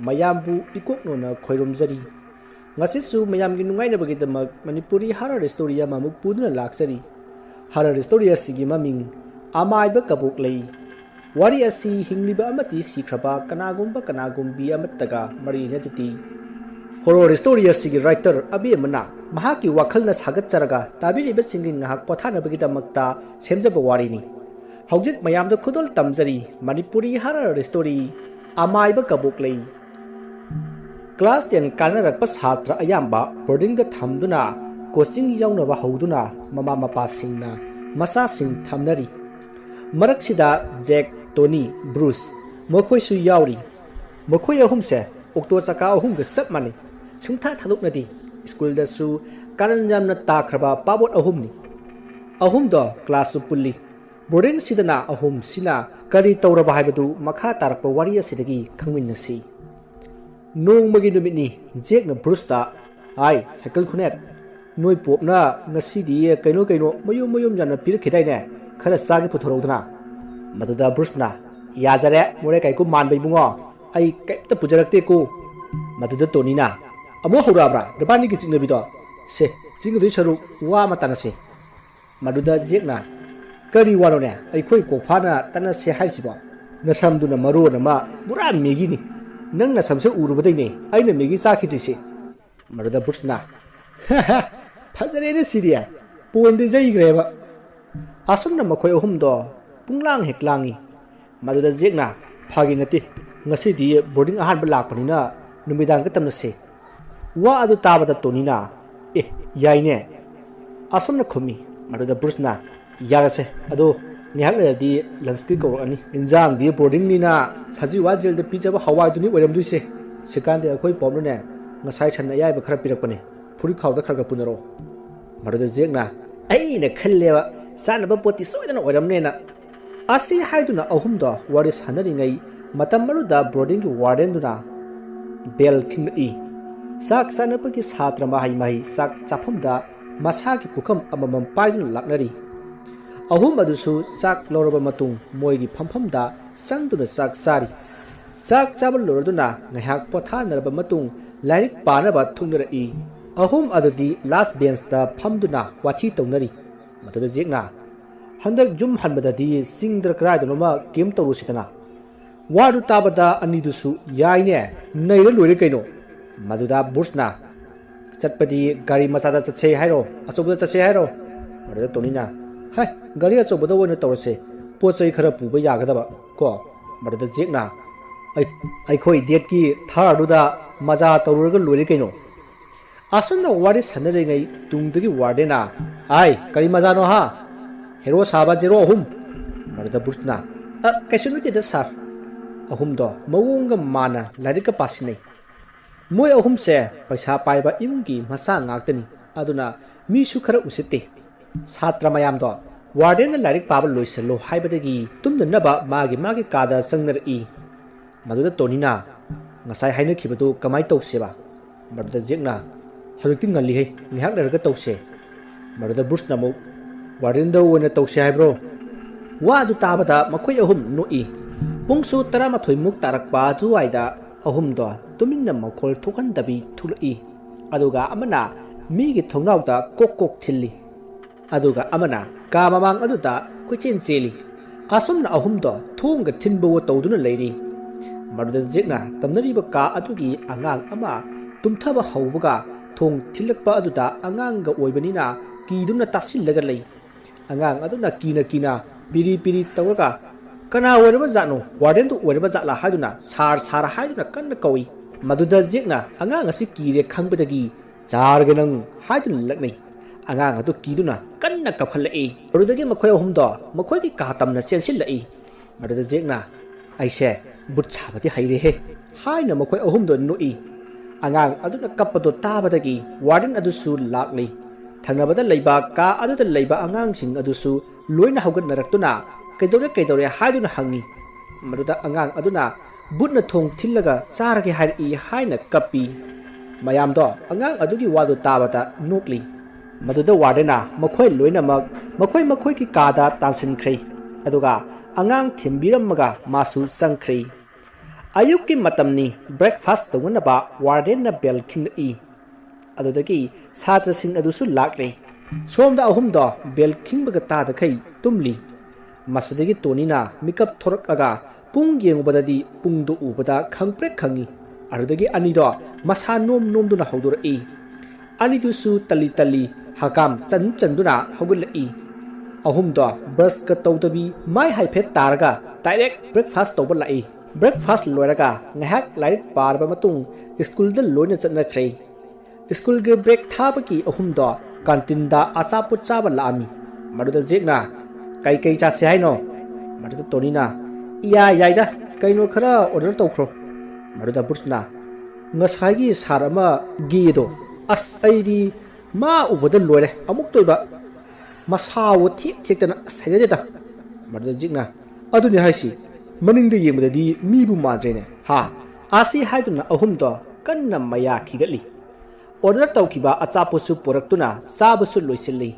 mayambu ikoknona khoiromjari ngasisu mayamgi nungainabagidamak Manipuri horror story amamuk puduna laksari horror story asigi maming amaiba kabuk lei wari asi hingliba amati sikraba kanagumbi amattaga marina jati horror story asigi writer abi amana mahaki wakhalna sagatcharaga tabiriba singin ngahak pothanabagidamакta semjaba warini hawjik mayamda khudol tamjari Manipuri horror story amaiba kabuk lei class 10 kanarakpa satra ayamba boarding da thamduna coaching yaunaba hauduna mama mapa singna masa sing thamnari maraksida Jack Tony Bruce mokhoi su yauri mokhoi ahum se okto chaka ahum ga sap mani sungtha thaduknadi school da su karanjam na takraba pabot ahum ni ahum da class su pulli boarding sidana ahum sina kari tawraba haibadu makha tarakpa wari asidagi khangminnasi nong magi numit Jack na Bruce ta ai cycle khunet noi pop na ngasi di kaino mayum jana pir khidai ne khara sagi puthorodna maduda Bruce na ya jare more kai ku man bai bungo ai kai ta pujarakte ko maduda Tony na amo horabra dabani ki chingna bido se chingdu saru wa matana se maduda Jack na kari wano ne ai khoi ko phana tana se hai sibo nasamduna maro na ma pura megi ni nang na samse urubadai ne aina megi sakhitisi maruda Bruce na phajare ne siria ponde jai greba asun na makhoi ahum do punglang heklangi maduda Jack na phagi nati ngasi di boarding ahan ba lakpani na numidang ka tamna se wa adu tabada Tony na yai ne asun na khumi maduda Bruce na yarase adu nihak le di landscape ko ani injang di boarding ni na saji wa jel de pijaba hawai duni oram du se sekan de khoi pom ne ngasai chan ayai ba khara pirak pane phuri khaw da khara ga punaro maruda Jack na ai na khallewa sana ba poti soidana oram ne na asi haiduna ahum da wari sanari ngai matam maruda boarding ki warden duna bel king i sak sana pa ki satra mai sak chapam da masa ki pukam amamam paidun laknari ahum adusu sak loraba matung moigi phampham da sangduna sak sari sak chabal loraduna ngahak pothanaraba matung lairik panaba thungra i ahum adudi last bench da phamduna wathi tongnari maduda Jack na handak jum hanbada di singdra krai donoma kem tawusitana wadu tabada anidusu yaine neira loire kaino maduda Bruce na chatpadi gari machada chache hairo achobda chache hairo maduda Tony na hai gari achobda wona tawse pochai khara puba yagadaba ko maduda Jack na ai khoi det ki tharu da maja tawurga loire kaino asun wari sanare ngai tungdagi warden na ai kari maja no ha hero saba 08 maruda Bruce na kaisunuti da sar ahum do mawunga mana larika pasinai moi ahum se paisa paiba imgi masa ngaktani aduna mi su khara usite satra mayam do warden na larik paba loisalo haibadagi tumna naba magi kada sangnar i maduda Tony na ngasai haina khibadu kamai tawseba maruda Jack na haruti ngali he nihak lerga tawse maruda Bruce na mo warden do wona tawse haibro wa du tabada makhoi ahum no i pungsu 13 muk tarakpa thuaida ahum do tuminna makhol thokhan dabi thulai aduga amana mi gi thongnau da kok thilli aduga amana ka mamang aduda kuchen cheli asumna ahum do thong ga thinbo tawduna leiri maruda Jack na tamnari ba ka adugi angang ama tumthaba haubaga thong thilakpa aduda angang ga oibanina kiduna taksillaga lei angang aduna kina piri tawga kana oiraba jano warden tu oiraba jala haiduna sar haiduna kanna kawi maduda Jack na angang asi kire khangbadagi jarganang haidun laknai angang atu kiduna kanna kapkhalai marudagi makhoi ahum do makhoi ki ka tamna sensilai maduda Jack na aise but chabati haire he haina makhoi ahum do no i angang aduna kapado tabadagi warden adu su laknai thangnabada leiba ka aduda leiba angang sing adu su loina haugat naraktuna kaidore haiduna hangi maduda angang aduna butna thong thillaga charage hari haina kapi mayam do angang adugi wadu tabata nokli maduda wardena makhoi loina makhoi ki kada tansin khrei aduga angang thimbirammaga masu sangkhrei ꯑꯌꯨꯛꯀꯤ ꯃꯇꯝꯅꯤ breakfast ꯇꯧꯅꯅꯕ ꯋꯥꯔꯗꯦꯟꯅ ꯕꯦꯜ ꯈꯤꯡꯂꯛꯏ ꯑꯗꯨꯗꯒꯤ ꯁꯥꯇ꯭ꯔꯁꯤꯡ ꯑꯗꯨꯁꯨ ꯂꯥꯛꯂꯦ ꯁꯣꯝꯗ ꯑꯍꯨꯝꯗꯣ ꯕꯦꯜ ꯈꯤꯡꯕꯒ ꯇꯥꯗꯈꯩ ꯇꯨꯝꯂꯤ ꯃꯁꯤꯗꯒꯤ ꯇꯣꯅꯤꯅ ꯃꯤꯀꯞ ꯊꯣꯔꯛꯂꯒ ꯄꯨꯡ ꯌꯦꯡꯉꯨꯕꯗꯗꯤ ꯄꯨꯡꯗꯨ ꯎꯕꯗ ꯈꯪꯄ꯭ꯔꯦꯛ ꯈꯪꯉꯤ ꯑꯗꯨꯗꯒꯤ ꯑꯅꯤꯗꯣ ꯃꯁꯥ ꯅꯣꯝꯗꯨꯅ ꯍꯧꯗꯣꯔꯛꯏ ꯑꯅꯤꯗꯨꯁꯨ ꯇꯜꯂꯤ ꯇꯜꯂꯤ ꯍꯀꯥꯝ ꯆꯟꯗꯨꯅ ꯍꯧꯒꯠꯂꯛꯏ ꯑꯍꯨꯝꯗꯣ ꯕ꯭ꯔꯁꯀ ꯇꯧꯗꯕꯤ ꯃꯥꯏ ꯍꯥꯏꯐꯦꯠ ꯇꯥꯔꯒ ꯗꯥꯏꯔꯦꯛ ꯕ꯭ꯔꯦꯛꯐꯥꯁ ꯇꯧꯕ ꯂꯥꯛꯏ ꯕ꯭ꯔꯦꯛꯐꯥꯁ ꯂꯣꯏꯔꯒ ꯉꯥꯏꯍꯥꯛ ꯂꯥꯏꯔꯤꯛ ꯄꯥꯔꯕ ꯃꯇꯨꯡ ꯁ꯭ꯀꯨꯜꯗ ꯂꯣꯏꯅ ꯆꯠꯅꯈ꯭ꯔꯦ ꯁ꯭ꯀꯨꯜꯒꯤ ꯕ꯭ꯔꯦꯛ ꯊꯥꯕꯒꯤ ꯑꯍꯨꯝꯗꯣ ꯀꯥꯟꯇꯤꯟꯗ ꯑꯆꯥꯄꯣꯠ ꯆꯥꯕ ꯂꯥꯛꯑꯝꯃꯤ ꯃꯗꯨꯗ ꯖꯦꯛꯅ ꯀꯩ ꯆꯥꯁꯦ ꯍꯥꯏꯅꯣ ꯃꯗꯨꯗ ꯇꯣꯅꯤꯅ ꯌꯥꯏꯗ ꯀꯩꯅꯣ ꯈꯔ ꯑꯣꯔꯗꯔ ꯇꯧꯈ꯭ꯔꯣ ꯃꯗꯨꯗ ꯕ꯭ꯔꯨꯁꯅ ꯉꯁꯥꯏꯒꯤ ꯁꯥꯔ ꯑꯃ ꯒꯦꯗꯣ ꯑꯁ ꯑꯩꯗꯤ ꯃꯥ ꯎꯕꯗ ꯂꯣꯏꯔꯦ ꯑꯃꯨꯛꯇꯣꯏꯕ ꯃꯁꯥꯋꯣ ꯊꯦꯛꯇꯅ ꯑꯁ ꯍꯩꯅꯗꯦꯗ ꯃꯗꯨꯗ ꯖꯦꯛꯅ ꯑꯗꯨꯅꯤ ꯍꯥꯏꯁꯤ ꯃꯅꯤꯡꯗ ꯌꯦꯡꯕꯗꯗꯤ ꯃꯤꯕꯨ ꯃꯥꯟꯗ꯭ꯔꯦꯅꯦ ꯍꯥ ꯑꯁꯤ ꯍꯥꯏꯗꯨꯅ ꯑꯍꯨꯝꯗꯣ ꯀꯟꯅ ꯃꯌꯥ ꯈꯤꯒꯠꯂꯤ ꯑꯣꯔꯗꯔ ꯇꯧꯈꯤꯕ ꯑꯆꯥꯄꯣꯠꯁꯨ ꯄꯨꯔꯛꯇꯨꯅ ꯆꯥꯕꯁꯨ ꯂꯣꯏꯁꯤꯜꯂꯤ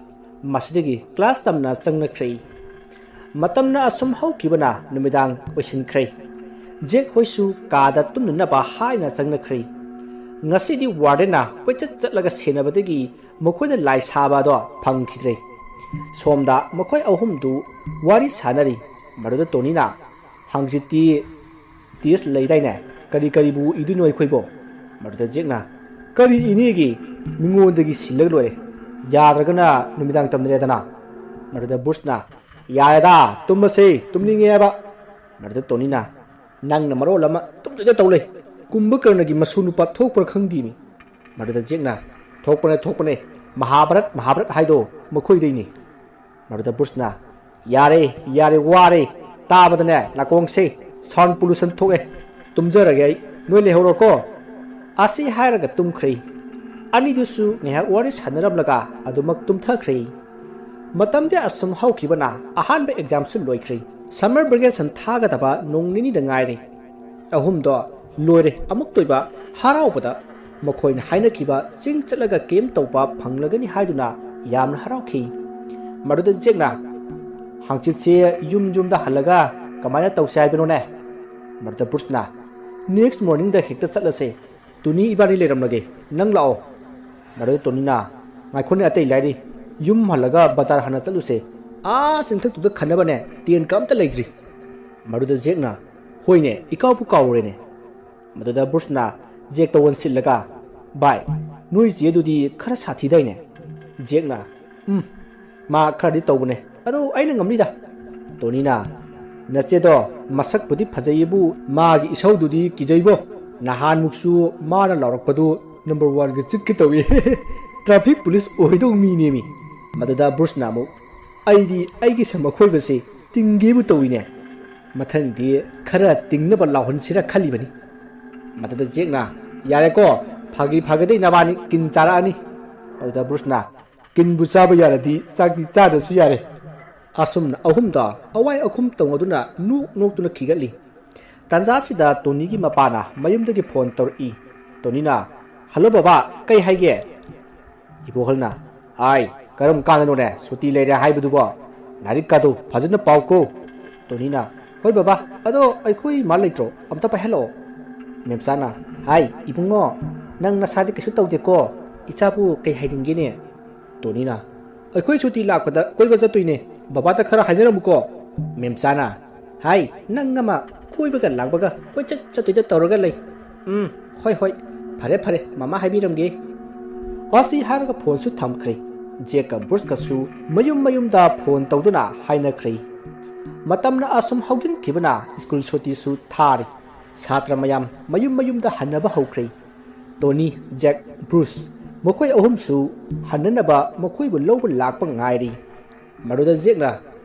ꯃꯁꯤꯗꯒꯤ ꯀ꯭ꯂꯥꯁ ꯇꯝꯅ ꯆꯪꯅꯈ꯭ꯔꯦ ꯃꯇꯝꯅ ꯑꯁꯨꯝ ꯍꯧꯈꯤꯕꯅ ꯅꯨꯃꯤꯗꯥꯡ ꯑꯣꯏꯁꯤꯟꯈ꯭ꯔꯦ ꯖꯦꯛ ꯍꯣꯏꯁꯨ ꯀꯥꯗ ꯇꯨꯝꯅꯅꯕ ꯍꯥꯏꯅ ꯆꯪꯅꯈ꯭ꯔꯦ ꯉꯁꯤꯗꯤ ꯋꯥꯔꯗꯦꯟꯅ ꯀꯣꯏꯆꯠ ꯆꯠꯂꯒ ꯁꯦꯟꯅꯕꯗꯒꯤ ꯃꯈꯣꯏꯗ ꯂꯥꯏ ꯁꯥꯕꯗꯣ ꯐꯪꯈꯤꯗ꯭ꯔꯦ ꯁꯣꯝꯗ ꯃꯈꯣꯏ ꯑꯍꯨꯝꯗꯨ ꯋꯥꯔꯤ ꯁꯥꯟꯅꯔꯤ ꯃꯗꯨꯗ ꯇꯣꯅꯤꯅ ꯍꯪꯆꯤꯠꯇꯤ ꯇꯦꯁ ꯂꯩꯗꯥꯏꯅꯦ ꯀꯔꯤꯕꯨ ꯏꯗꯣꯏꯅꯣ ꯑꯩꯈꯣꯏꯕꯣ ꯃꯗꯨꯗ ꯖꯦꯛꯅ ꯀꯔꯤ ꯏꯅꯦꯒꯤ ꯃꯤꯉꯣꯟꯗꯒꯤ ꯁꯤꯜꯂꯒ ꯂꯣꯏꯔꯦ ꯌꯥꯗ꯭ꯔꯒꯅ ꯅꯨꯃꯤꯗꯥꯡ ꯇꯝꯗ꯭ꯔꯦꯗꯅ ꯃꯗꯨꯗ ꯕ꯭ꯔꯨꯁꯅ ꯌꯥꯔꯦꯗ ꯇꯨꯝꯃꯁꯦ ꯇꯨꯝꯅꯤꯡꯉꯦ ꯍꯥꯏꯕ ꯃꯗꯨꯗ ꯇꯣꯅꯤꯅ ꯅꯪꯅ ꯃꯔꯣꯜ ꯑꯃ ꯇꯨꯝꯗꯣꯏꯗ ꯇꯧ ꯂꯩ ꯀꯨꯝꯚꯀꯔꯅꯒꯤ ꯃꯁꯨ ꯅꯨꯄꯥ ꯊꯣꯛꯄ꯭ꯔꯥ ꯈꯪꯗꯦꯃꯤ ꯃꯗꯨꯗ ꯖꯦꯛꯅ ꯊꯣꯛꯄꯅꯦ ꯃꯍꯥꯚꯥꯔꯠ ꯍꯥꯏꯗꯣ ꯃꯈꯣꯏꯗꯩꯅꯤ ꯃꯗꯨꯗ ꯕ꯭ꯔꯨꯁꯅ ꯌꯥꯔꯦ ꯋꯥꯔꯦ ꯇꯥꯕꯗꯅꯦ ꯅꯥꯀꯣꯡꯁꯦ ꯁꯥꯎꯟ ꯄꯣꯂꯨꯁꯟ ꯊꯣꯛꯑꯦ ꯇꯨꯝꯖꯔꯒꯦ ꯑꯩ ꯅꯣꯏ ꯂꯩꯍꯧꯔꯣꯀꯣ ꯑꯁꯤ ꯍꯥꯏꯔꯒ ꯇꯨꯝꯈ꯭ꯔꯦ ꯑꯅꯤꯗꯨꯁꯨ ꯉꯥꯏꯍꯥꯛ ꯋꯥꯔꯤ ꯁꯥꯟꯅꯔꯝꯂꯒ ꯑꯗꯨꯃꯛ ꯇꯨꯝꯊꯈ꯭ꯔꯦ ꯃꯇꯝꯗꯤ ꯑꯁꯨꯝ ꯍꯧꯈꯤꯕꯅ ꯑꯍꯥꯟꯕ ꯑꯦꯛꯖꯥꯝꯁꯨ ꯂꯣꯏꯈ꯭ꯔꯦ ꯁꯝꯃꯔ ꯚꯦꯀꯦꯁꯟ ꯊꯥꯒꯗꯕ ꯅꯣꯡ ꯅꯤꯅꯤꯗ ꯉꯥꯏꯔꯦ ꯑꯍꯨꯝꯗꯣ ꯂꯣꯏꯔꯦ ꯑꯃꯨꯛꯇꯣꯏꯕ ꯍꯔꯥꯎꯕꯗ ꯃꯈꯣꯏꯅ ꯍꯥꯏꯅꯈꯤꯕ ꯆꯤꯡ ꯆꯠꯂꯒ ꯀꯦꯝ ꯇꯧꯕ ꯐꯪꯂꯒꯅꯤ ꯍꯥꯏꯗꯨꯅ ꯌꯥꯝꯅ ꯍꯔꯥꯎꯈꯤ ꯃꯗꯨꯗ ꯖꯦꯛꯅ ꯍꯪꯆꯤꯠꯁꯦ ꯌꯨꯝꯗ ꯍꯜꯂꯒ ꯀꯃꯥꯏꯅ ꯇꯧꯁꯦ ꯍꯥꯏꯕꯅꯣꯅꯦ ꯃꯗꯨꯗ ꯕ꯭ꯔꯨꯁꯅ ꯅꯦꯛꯁ ꯃꯣꯔꯅꯤꯡꯗ ꯍꯦꯛꯇ ꯆꯠꯂꯁꯦ ꯇꯨꯅꯤ ꯏꯕꯥꯅꯤ ꯂꯩꯔꯝꯂꯒꯦ ꯅꯪ ꯂꯥꯛꯑꯣ ꯃꯗꯨꯗ ꯇꯣꯅꯤꯅ ꯉꯥꯏꯈꯣꯅꯦ ꯑꯇꯩ ꯂꯥꯏꯔꯤ ꯌꯨꯝ ꯍꯜꯂꯒ ꯕꯖꯥꯔ ꯍꯥꯟꯅ ꯆꯠꯂꯨꯁꯦ ꯆꯤꯡꯊꯛꯇꯨꯗ ꯈꯟꯅꯕꯅꯦ ꯇꯦꯟꯀ ꯑꯝꯇ ꯂꯩꯇ꯭ꯔꯤ ꯃꯗꯨꯗ ꯖꯦꯛꯅ ꯍꯣꯏꯅꯦ ꯏꯀꯥꯎꯕꯨ ꯀꯥꯎꯔꯦꯅꯦ ꯃꯗꯨꯗ ꯕ꯭ꯔꯨꯁꯅ ꯖꯦꯛꯇ ꯋꯟꯁꯤꯜꯂꯒ ꯚꯥꯏ ꯅꯣꯏ ꯆꯦꯗꯨꯗꯤ ꯈꯔ ꯁꯥꯊꯤꯗꯥꯏꯅꯦ ꯖꯦꯛꯅ ꯃꯥ ꯈꯔꯗꯤ ꯇꯧꯕꯅꯦ ꯑꯗꯣ ꯑꯩꯅ ꯉꯝꯅꯤꯗ ꯇꯣꯅꯤꯅ ꯅꯆꯦꯗꯣ ꯃꯁꯛꯄꯨꯗꯤ ꯐꯖꯩꯌꯦꯕꯨ ꯃꯥꯒꯤ ꯏꯁꯧꯗꯨꯗꯤ ꯀꯤꯖꯩꯕꯣ ꯅꯍꯥꯟꯃꯨꯛꯁꯨ ꯃꯥꯅ ꯂꯥꯎꯔꯛꯄꯗꯨ ꯅꯝꯕꯔ 1ꯒ ꯆꯤꯠꯀꯦ ꯇꯧꯏ ꯇ꯭ꯔꯥꯐꯤꯛ ꯄꯨꯂꯤꯁ ꯑꯣꯏꯗꯧ ꯃꯤꯅꯦꯃꯤ ꯃꯗꯨꯗ ꯕ꯭ꯔꯨꯁꯅ ꯑꯃꯨꯛ ꯑꯩꯗꯤ ꯑꯩꯒꯤ ꯁꯃꯈꯣꯏꯕꯁꯤ ꯇꯤꯡꯒꯦꯕꯨ ꯇꯧꯏꯅꯦ ꯃꯊꯪꯗꯤ ꯈꯔ ꯇꯤꯡꯅꯕ ꯂꯥꯎꯍꯟꯁꯤꯔ ꯈꯜꯂꯤꯕꯅꯤ ꯃꯗꯨꯗ ꯖꯦꯛꯅ ꯌꯥꯔꯦꯀꯣ ꯐꯥꯒꯗꯩ ꯅꯕꯥꯅꯤ ꯀꯤꯟ ꯆꯥꯔꯛꯑꯅꯤ ꯃꯗꯨꯗ ꯕ꯭ꯔꯨꯁꯅ ꯀꯤꯟꯕꯨ ꯆꯥꯕ ꯌꯥꯔꯗꯤ ꯆꯥꯛꯇꯤ ꯆꯥꯗ꯭ꯔꯁꯨ ꯌꯥꯔꯦ ꯑꯁꯨꯝꯅ ꯑꯍꯨꯝꯗ ꯑꯋꯥꯏ ꯑꯈꯨꯝ ꯇꯧꯅꯗꯨꯅ ꯅꯣꯛꯇꯨꯅ ꯈꯤꯒꯠꯂꯤ ꯇꯥꯟꯖꯥꯁꯤꯗ ꯇꯣꯅꯤꯒꯤ ꯃꯄꯥꯅ ꯃꯌꯨꯝꯗꯒꯤ ꯐꯣꯟ ꯇꯧꯔꯛꯏ ꯇꯣꯅꯤꯅ ꯍꯜꯂꯣ ꯕꯕꯥ ꯀꯩ ꯍꯥꯏꯒꯦ ꯏꯕꯣꯍꯜꯅ ꯍꯥꯏ ꯀꯔꯝ ꯀꯥꯟꯗꯅꯣꯅꯦ ꯁꯨꯇꯤ ꯂꯩꯔꯦ ꯍꯥꯏꯕꯗꯨꯕꯣ ꯂꯥꯏꯔꯤꯛꯀꯥꯗꯨ ꯐꯖꯅ ꯄꯥꯎꯀꯣ ꯇꯣꯅꯤꯅ ꯍꯣꯏ ꯕꯕꯥ ꯑꯗꯣ ꯑꯩꯈꯣꯏ ꯃꯥ ꯂꯩꯇ꯭ꯔꯣ ꯑꯝꯇ ꯄꯥꯏꯍꯜꯂꯛꯑꯣ ꯃꯦꯝꯆꯥꯅ ꯍꯥꯏ ꯏꯕꯨꯡꯉꯣ ꯅꯪ ꯅꯁꯥꯗꯤ ꯀꯩꯁꯨ ꯇꯧꯗꯦꯀꯣ ꯏꯆꯥꯕꯨ ꯀꯩ ꯍꯥꯏꯅꯤꯡꯒꯦꯅꯦ ꯇꯣꯅꯤꯅ ꯑꯩꯈꯣꯏ ꯁꯨꯇꯤ ꯂꯥꯛꯄꯗ ꯀꯣꯏꯕ ꯆꯠꯇꯣꯏꯅꯦ ꯕꯕꯥꯗ ꯈꯔ ꯍꯥꯏꯅꯔꯝꯃꯨꯀꯣ ꯃꯦꯝꯆꯥꯅ ꯍꯥꯏ ꯅꯪ ꯑꯃ ꯀꯣꯏꯕꯒ ꯂꯥꯡꯕꯒ ꯀꯣꯏꯆꯠ ꯆꯠꯇꯣꯏꯗ ꯇꯧꯔꯒ ꯂꯩ ꯍꯣꯏ ꯐꯔꯦ ꯃꯃꯥ ꯍꯥꯏꯕꯤꯔꯝꯒꯦ ꯑꯁꯤ ꯍꯥꯏꯔꯒ ꯐꯣꯟꯁꯨ ꯊꯝꯈ꯭ꯔꯦ ꯖꯦꯛꯀ ꯕ꯭ꯔꯨꯁꯀꯁꯨ ꯃꯌꯨꯝꯗ ꯐꯣꯟ ꯇꯧꯗꯨꯅ ꯍꯥꯏꯅꯈ꯭ꯔꯦ ꯃꯇꯝꯅ ꯑꯁꯨꯝ ꯍꯧꯖꯤꯟꯈꯤꯕꯅ ꯁ꯭ꯀꯨꯜ ꯁꯨꯇꯤꯁꯨ ꯊꯥꯔꯤ ꯁꯥꯇ꯭ꯔ ꯃꯌꯥꯝ ꯃꯌꯨꯝꯗ ꯍꯟꯅꯕ ꯍꯧꯈ꯭ꯔꯦ ꯇꯣꯅꯤ ꯖꯦꯛ ꯕ꯭ꯔꯨꯁ ꯃꯈꯣꯏ ꯑꯍꯨꯝꯁꯨ ꯍꯟꯅꯅꯕ ꯃꯈꯣꯏꯕꯨ ꯂꯧꯕ ꯂꯥꯛꯄ ꯉꯥꯏꯔꯤ ꯃꯗꯨꯗ ꯖꯦꯛꯅ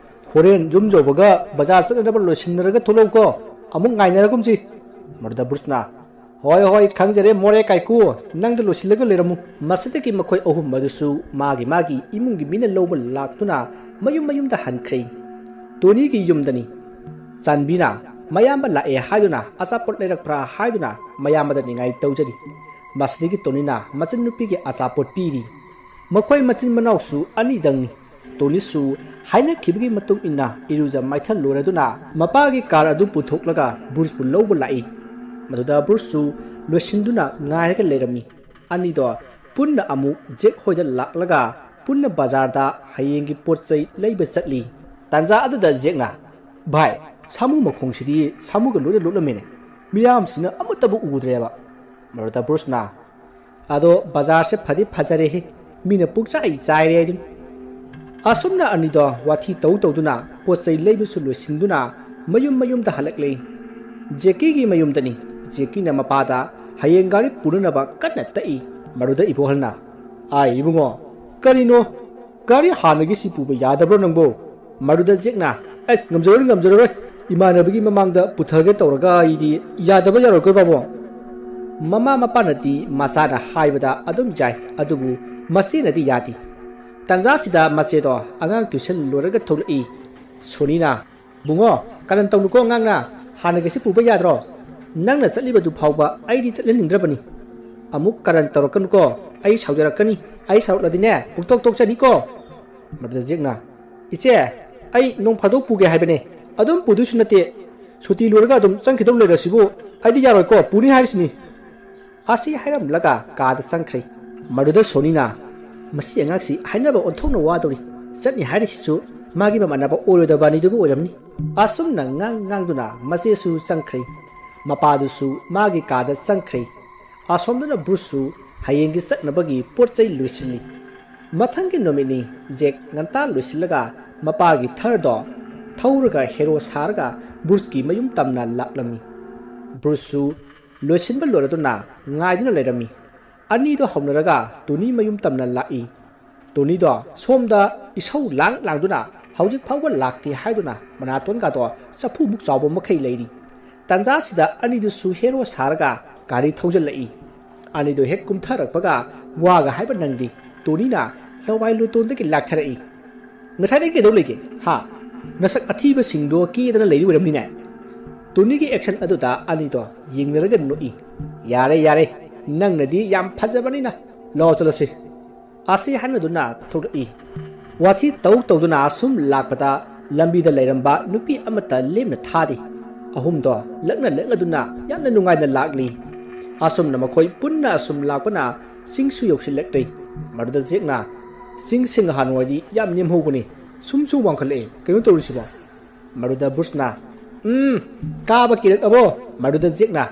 ꯍꯣꯔꯦꯟ ꯌꯨꯝ ꯌꯧꯕꯒ ꯕꯖꯥꯔ ꯆꯠꯅꯅꯕ ꯂꯣꯏꯁꯤꯟꯅꯔꯒ ꯊꯣꯛꯂꯛꯎꯀꯣ ꯑꯃꯨꯛ ꯉꯥꯏꯅꯔꯒꯨꯝꯁꯤ ꯃꯗꯨꯗ ꯕ꯭ꯔꯨꯁꯅ ꯍꯣꯏ ꯈꯪꯖꯔꯦ ꯃꯣꯔꯦ ꯀꯥꯏꯀꯨ ꯅꯪꯗ ꯂꯣꯏꯁꯤꯜꯂꯒ ꯂꯩꯔꯝꯃꯨ ꯃꯁꯤꯗꯒꯤ ꯃꯈꯣꯏ ꯑꯍꯨꯝ ꯑꯗꯨꯁꯨ ꯃꯥꯒꯤ ꯏꯃꯨꯡꯒꯤ ꯃꯤꯅ ꯂꯧꯕ ꯂꯥꯛꯇꯨꯅ ꯃꯌꯨꯝꯗ ꯍꯟꯈ꯭ꯔꯦ ꯇꯣꯅꯤꯒꯤ ꯌꯨꯝꯗꯅꯤ ꯆꯥꯟꯕꯤꯅ ꯃꯌꯥꯝꯕ ꯂꯥꯛꯑꯦ ꯍꯥꯏꯗꯨꯅ ꯑꯆꯥꯄꯣꯠ ꯂꯩꯔꯛꯄ꯭ꯔꯥ ꯍꯥꯏꯗꯨꯅ ꯃꯌꯥꯝꯕꯗ ꯅꯤꯡꯉꯥꯏ ꯇꯧꯖꯔꯤ ꯃꯁꯤꯗꯒꯤ ꯇꯣꯅꯤꯅ ꯃꯆꯟꯅꯨꯄꯤꯒꯤ ꯑꯆꯥꯄꯣꯠ ꯄꯤꯔꯤ ꯃꯈꯣꯏ ꯃꯆꯤꯟ ꯃꯅꯥꯎꯁꯨ ꯑꯅꯤꯗꯪꯅꯤ ꯇꯣꯅꯤꯁꯨ ꯍꯥꯏꯅꯈꯤꯕꯒꯤ ꯃꯇꯨꯡ ꯏꯟꯅ ꯏꯔꯨꯖ ꯃꯥꯏꯊ ꯂꯣꯏꯔꯗꯨꯅ ꯃꯄꯥꯒꯤ ꯀꯥꯔ ꯑꯗꯨ ꯄꯨꯊꯣꯛꯂꯒ ꯕ꯭ꯔꯨꯁꯄꯨ ꯂꯧꯕ ꯂꯥꯛꯏ ꯃꯗꯨꯗ ꯕ꯭ꯔꯨꯁꯁꯨ ꯂꯣꯏꯁꯤꯟꯗꯨꯅ ꯉꯥꯏꯔꯒ ꯂꯩꯔꯝꯃꯤ ꯑꯅꯤꯗꯣ ꯄꯨꯟꯅ ꯑꯃꯨꯛ ꯖꯦꯛ ꯍꯣꯏꯗ ꯂꯥꯛꯂꯒ ꯄꯨꯟꯅ ꯕꯖꯥꯔꯗ ꯍꯌꯦꯡꯒꯤ ꯄꯣꯠ ꯆꯩ ꯂꯩꯕ ꯆꯠꯂꯤ ꯇꯥꯟꯖꯥ ꯑꯗꯨꯗ ꯖꯦꯛꯅ ꯚꯥꯏ ꯁꯥꯃꯨ ꯃꯈꯣꯡꯁꯤꯗꯤ ꯁꯥꯃꯨꯒ ꯂꯣꯏꯅ ꯂꯣꯠꯂꯝꯃꯤꯅꯦ ꯃꯤꯌꯥꯝꯁꯤꯅ ꯑꯃꯠꯇꯕꯨ ꯎꯗ꯭ꯔꯦꯕ ꯃꯗꯨꯗ ꯕ꯭ꯔꯨꯁꯅ ꯑꯗꯣ ꯕꯖꯥꯔꯁꯦ ꯐꯗꯤ ꯐꯖꯔꯦꯍꯦ ꯃꯤꯅ ꯄꯨꯛꯆꯥꯏ ꯆꯥꯏꯔꯦ ꯑꯗꯨꯝ ꯑꯁꯨꯝꯅ ꯑꯅꯤꯗꯣ ꯋꯥꯊꯤ ꯇꯧꯗꯨꯅ ꯄꯣꯠ ꯆꯩ ꯂꯩꯕꯁꯨ ꯂꯣꯏꯁꯤꯟꯗꯨꯅ ꯃꯌꯨꯝꯗ ꯍꯜꯂꯛꯂꯦ ꯖꯦꯀꯤꯒꯤ ꯃꯌꯨꯝꯗꯅꯤ ꯖꯦꯀꯤꯅ ꯃꯄꯥꯗ ꯍꯌꯦꯡ ꯒꯥꯔꯤ ꯄꯨꯅꯅꯕ ꯀꯟꯅ ꯇꯛꯏ ꯃꯗꯨꯗ ꯏꯕꯣꯍꯜꯅ ꯑꯥꯏ ꯏꯕꯨꯡꯉꯣ ꯀꯔꯤꯅꯣ ꯒꯥꯔꯤ ꯍꯥꯟꯅꯒꯤꯁꯤ ꯄꯨꯕ ꯌꯥꯗꯕ꯭ꯔꯣ ꯅꯪꯕꯣ ꯃꯗꯨꯗ ꯖꯦꯛꯅ ꯑꯁ ꯉꯝꯖꯔꯔꯣꯏ ꯏꯃꯥꯟꯅꯕꯒꯤ ꯃꯃꯥꯡꯗ ꯄꯨꯊꯒꯦ ꯇꯧꯔꯒ ꯑꯩꯗꯤ ꯌꯥꯗꯕ ꯌꯥꯔꯣꯏꯀꯣ ꯕꯥꯕꯣ ꯃꯃꯥ ꯃꯄꯥꯅꯗꯤ ꯃꯆꯥꯅ ꯍꯥꯏꯕꯗ ꯑꯗꯨꯝ ꯌꯥꯏ ꯑꯗꯨꯕꯨ ꯃꯆꯦꯅꯗꯤ ꯌꯥꯗꯦ ꯇꯥꯟꯖꯥꯁꯤꯗ ꯃꯆꯦꯗꯣ ꯑꯉꯥꯡ ꯇ꯭ꯌꯨꯁꯟ ꯂꯣꯏꯔꯒ ꯊꯣꯛꯂꯛꯏ ꯁꯣꯅꯤꯅ ꯕꯨꯡꯉꯣ ꯀꯔꯟ ꯇꯧꯅꯨꯀꯣ ꯑꯉꯥꯡꯅ ꯍꯥꯟꯅꯒꯤꯁꯤ ꯄꯨꯕ ꯌꯥꯗ꯭ꯔꯣ ꯅꯪꯅ ꯆꯠꯂꯤꯕꯗꯨ ꯐꯥꯎꯕ ꯑꯩꯗꯤ ꯆꯠꯍꯟꯅꯤꯡꯗ꯭ꯔꯕꯅꯤ ꯑꯃꯨꯛ ꯀꯔꯟ ꯇꯧꯔꯛꯀꯅꯨꯀꯣ ꯑꯩ ꯁꯥꯎꯖꯔꯛꯀꯅꯤ ꯑꯩ ꯁꯥꯎꯔꯛꯂꯗꯤꯅꯦ ꯄꯨꯛꯇꯣꯛ ꯇꯣꯛꯆꯅꯤꯀꯣ ꯃꯗꯨꯗ ꯖꯦꯛꯅ ꯏꯆꯦ ꯑꯩ ꯅꯣꯡ ꯐꯥꯗꯣꯛ ꯄꯨꯒꯦ ꯍꯥꯏꯕꯅꯦ ꯑꯗꯨꯝ ꯄꯨꯗꯣꯏꯁꯨ ꯅꯠꯇꯦ ꯁꯨꯇꯤ ꯂꯣꯏꯔꯒ ꯑꯗꯨꯝ ꯆꯪꯈꯤꯗꯧ ꯂꯩꯔꯁꯤꯕꯨ ꯑꯩꯗꯤ ꯌꯥꯔꯣꯏꯀꯣ ꯄꯨꯅꯤ ꯍꯥꯏꯔꯤꯁꯤꯅꯤ ꯑꯁꯤ ꯍꯥꯏꯔꯝꯂꯒ ꯀꯥꯗ ꯆꯪꯈ꯭ꯔꯦ ꯃꯗꯨꯗ ꯁꯣꯅꯤꯅ ꯃꯁꯤ ꯑꯉꯥꯡꯁꯤ ꯍꯥꯏꯅꯕ ꯑꯣꯟꯊꯣꯛꯅ ꯋꯥꯗꯧꯔꯤ ꯆꯠꯅꯤ ꯍꯥꯏꯔꯤꯁꯤꯁꯨ ꯃꯥꯒꯤ ꯃꯃꯥꯟꯅꯕ ꯑꯣꯏꯔꯣꯏꯗꯕ ꯑꯅꯤꯗꯨꯕꯨ ꯑꯣꯏꯔꯝꯅꯤ ꯑꯁꯨꯝꯅ ꯉꯥꯡꯗꯨꯅ ꯃꯆꯦꯁꯨ ꯆꯪꯈ꯭ꯔꯦ ꯃꯄꯥꯗꯨꯁꯨ ꯃꯥꯒꯤ ꯀꯥꯗ ꯆꯪꯈ꯭ꯔꯦ ꯑꯁꯣꯝꯗꯅ ꯕ꯭ꯔꯨꯁꯁꯨ ꯍꯌꯦꯡꯒꯤ ꯆꯠꯅꯕꯒꯤ ꯄꯣꯠ ꯆꯩ ꯂꯣꯏꯁꯤꯜꯂꯤ ꯃꯊꯪꯒꯤ ꯅꯨꯃꯤꯠꯅꯤ ꯖꯦꯛ ꯉꯟꯇꯥ ꯂꯣꯏꯁꯤꯜꯂꯒ ꯃꯄꯥꯒꯤ ꯊꯔꯗꯣ ꯊꯧꯔꯒ ꯍꯦꯔꯣ ꯁꯥꯔꯒ ꯕ꯭ꯔꯨꯁꯀꯤ ꯃꯌꯨꯝ ꯇꯝꯅ ꯂꯥꯛꯂꯝꯃꯤ ꯕ꯭ꯔꯨꯁꯁꯨ ꯂꯣꯏꯁꯤꯟꯕ ꯂꯣꯏꯔꯗꯨꯅ ꯉꯥꯏꯗꯨꯅ ꯂꯩꯔꯝꯃꯤ ꯑꯅꯤꯗꯣ ꯍꯧꯅꯔꯒ ꯇꯣꯅꯤ ꯃꯌꯨꯝ ꯇꯝꯅ ꯂꯥꯛꯏ ꯇꯣꯅꯤꯗꯣ ꯁꯣꯝꯗ ꯏꯁꯧ ꯂꯥꯡꯗꯨꯅ ꯍꯧꯖꯤꯛ ꯐꯥꯎꯕ ꯂꯥꯛꯇꯦ ꯍꯥꯏꯗꯨꯅ ꯃꯅꯥꯇꯣꯟꯒꯗꯣ ꯆꯐꯨꯃꯨꯛ ꯆꯥꯎꯕ ꯃꯈꯩ ꯂꯩꯔꯤ ꯇꯥꯟꯖꯥꯁꯤꯗ ꯑꯅꯤꯗꯨꯁꯨ ꯍꯦꯔꯣ ꯁꯥꯔꯒ ꯒꯥꯔꯤ ꯊꯧꯖꯤꯜꯂꯛꯏ ꯑꯅꯤꯗꯣ ꯍꯦꯛ ꯀꯨꯝꯊꯔꯛꯄꯒ ꯋꯥꯒ ꯍꯥꯏꯕ ꯅꯪꯗꯦ ꯇꯣꯅꯤꯅ ꯍꯦꯋꯥꯏ ꯂꯨꯇꯣꯟꯗꯒꯤ ꯂꯥꯛꯊꯔꯛꯏ ꯉꯁꯥꯏꯗꯒꯤ ꯀꯩꯗꯧ ꯂꯩꯒꯦ ꯍꯥ ꯅꯁꯛ ꯑꯊꯤꯕꯁꯤꯡꯗꯣ ꯀꯦꯗꯅ ꯂꯩꯔꯤ ꯑꯣꯏꯔꯝꯅꯤꯅꯦ ꯇꯣꯅꯤꯒꯤ ꯑꯦꯛꯁꯟ ꯑꯗꯨꯗ ꯑꯅꯤꯗꯣ ꯌꯦꯡꯅꯔꯒ ꯅꯣꯛꯏ ꯌꯥꯔꯦ ꯅꯪꯅꯗꯤ ꯌꯥꯝ ꯐꯖꯕꯅꯤꯅ ꯂꯥꯛꯑꯣ ꯆꯠꯂꯁꯤ ꯑꯁꯤ ꯍꯥꯏꯅꯗꯨꯅ ꯊꯣꯛꯂꯛꯏ ꯋꯥꯊꯤ ꯇꯧꯗꯨꯅ ꯑꯁꯨꯝ ꯂꯥꯛꯄꯗ ꯂꯝꯕꯤꯗ ꯂꯩꯔꯝꯕ ꯅꯨꯄꯤ ꯑꯃꯠꯇ ꯂꯦꯝꯅ ꯊꯥꯗꯦ ꯑꯍꯨꯝꯗꯣ ꯂꯛꯅꯗꯨꯅ ꯌꯥꯝꯅ ꯅꯨꯡꯉꯥꯏꯅ ꯂꯥꯛꯂꯤ ꯑꯁꯨꯝꯅ ꯃꯈꯣꯏ ꯄꯨꯟꯅ ꯑꯁꯨꯝ ꯂꯥꯛꯄꯅ ꯆꯤꯡꯁꯨ ꯌꯧꯁꯤꯜꯂꯛꯂꯦ ꯃꯗꯨꯗ ꯖꯦꯛꯅ ꯆꯤꯡꯁꯤꯡ ꯍꯥꯟꯅꯋꯥꯏꯗꯤ ꯌꯥꯝ ꯅꯦꯝꯍꯧꯕꯅꯤ ꯁꯨꯝꯁꯨ ꯋꯥꯡꯈꯠꯂꯛꯑꯦ ꯀꯩꯅꯣ ꯇꯧꯔꯤꯁꯤꯕꯣ ꯃꯗꯨꯗ ꯕ꯭ꯔꯨꯁꯅ ꯀꯥꯕ ꯀꯤꯔꯛꯑꯕꯣ ꯃꯗꯨꯗ ꯖꯦꯛꯅ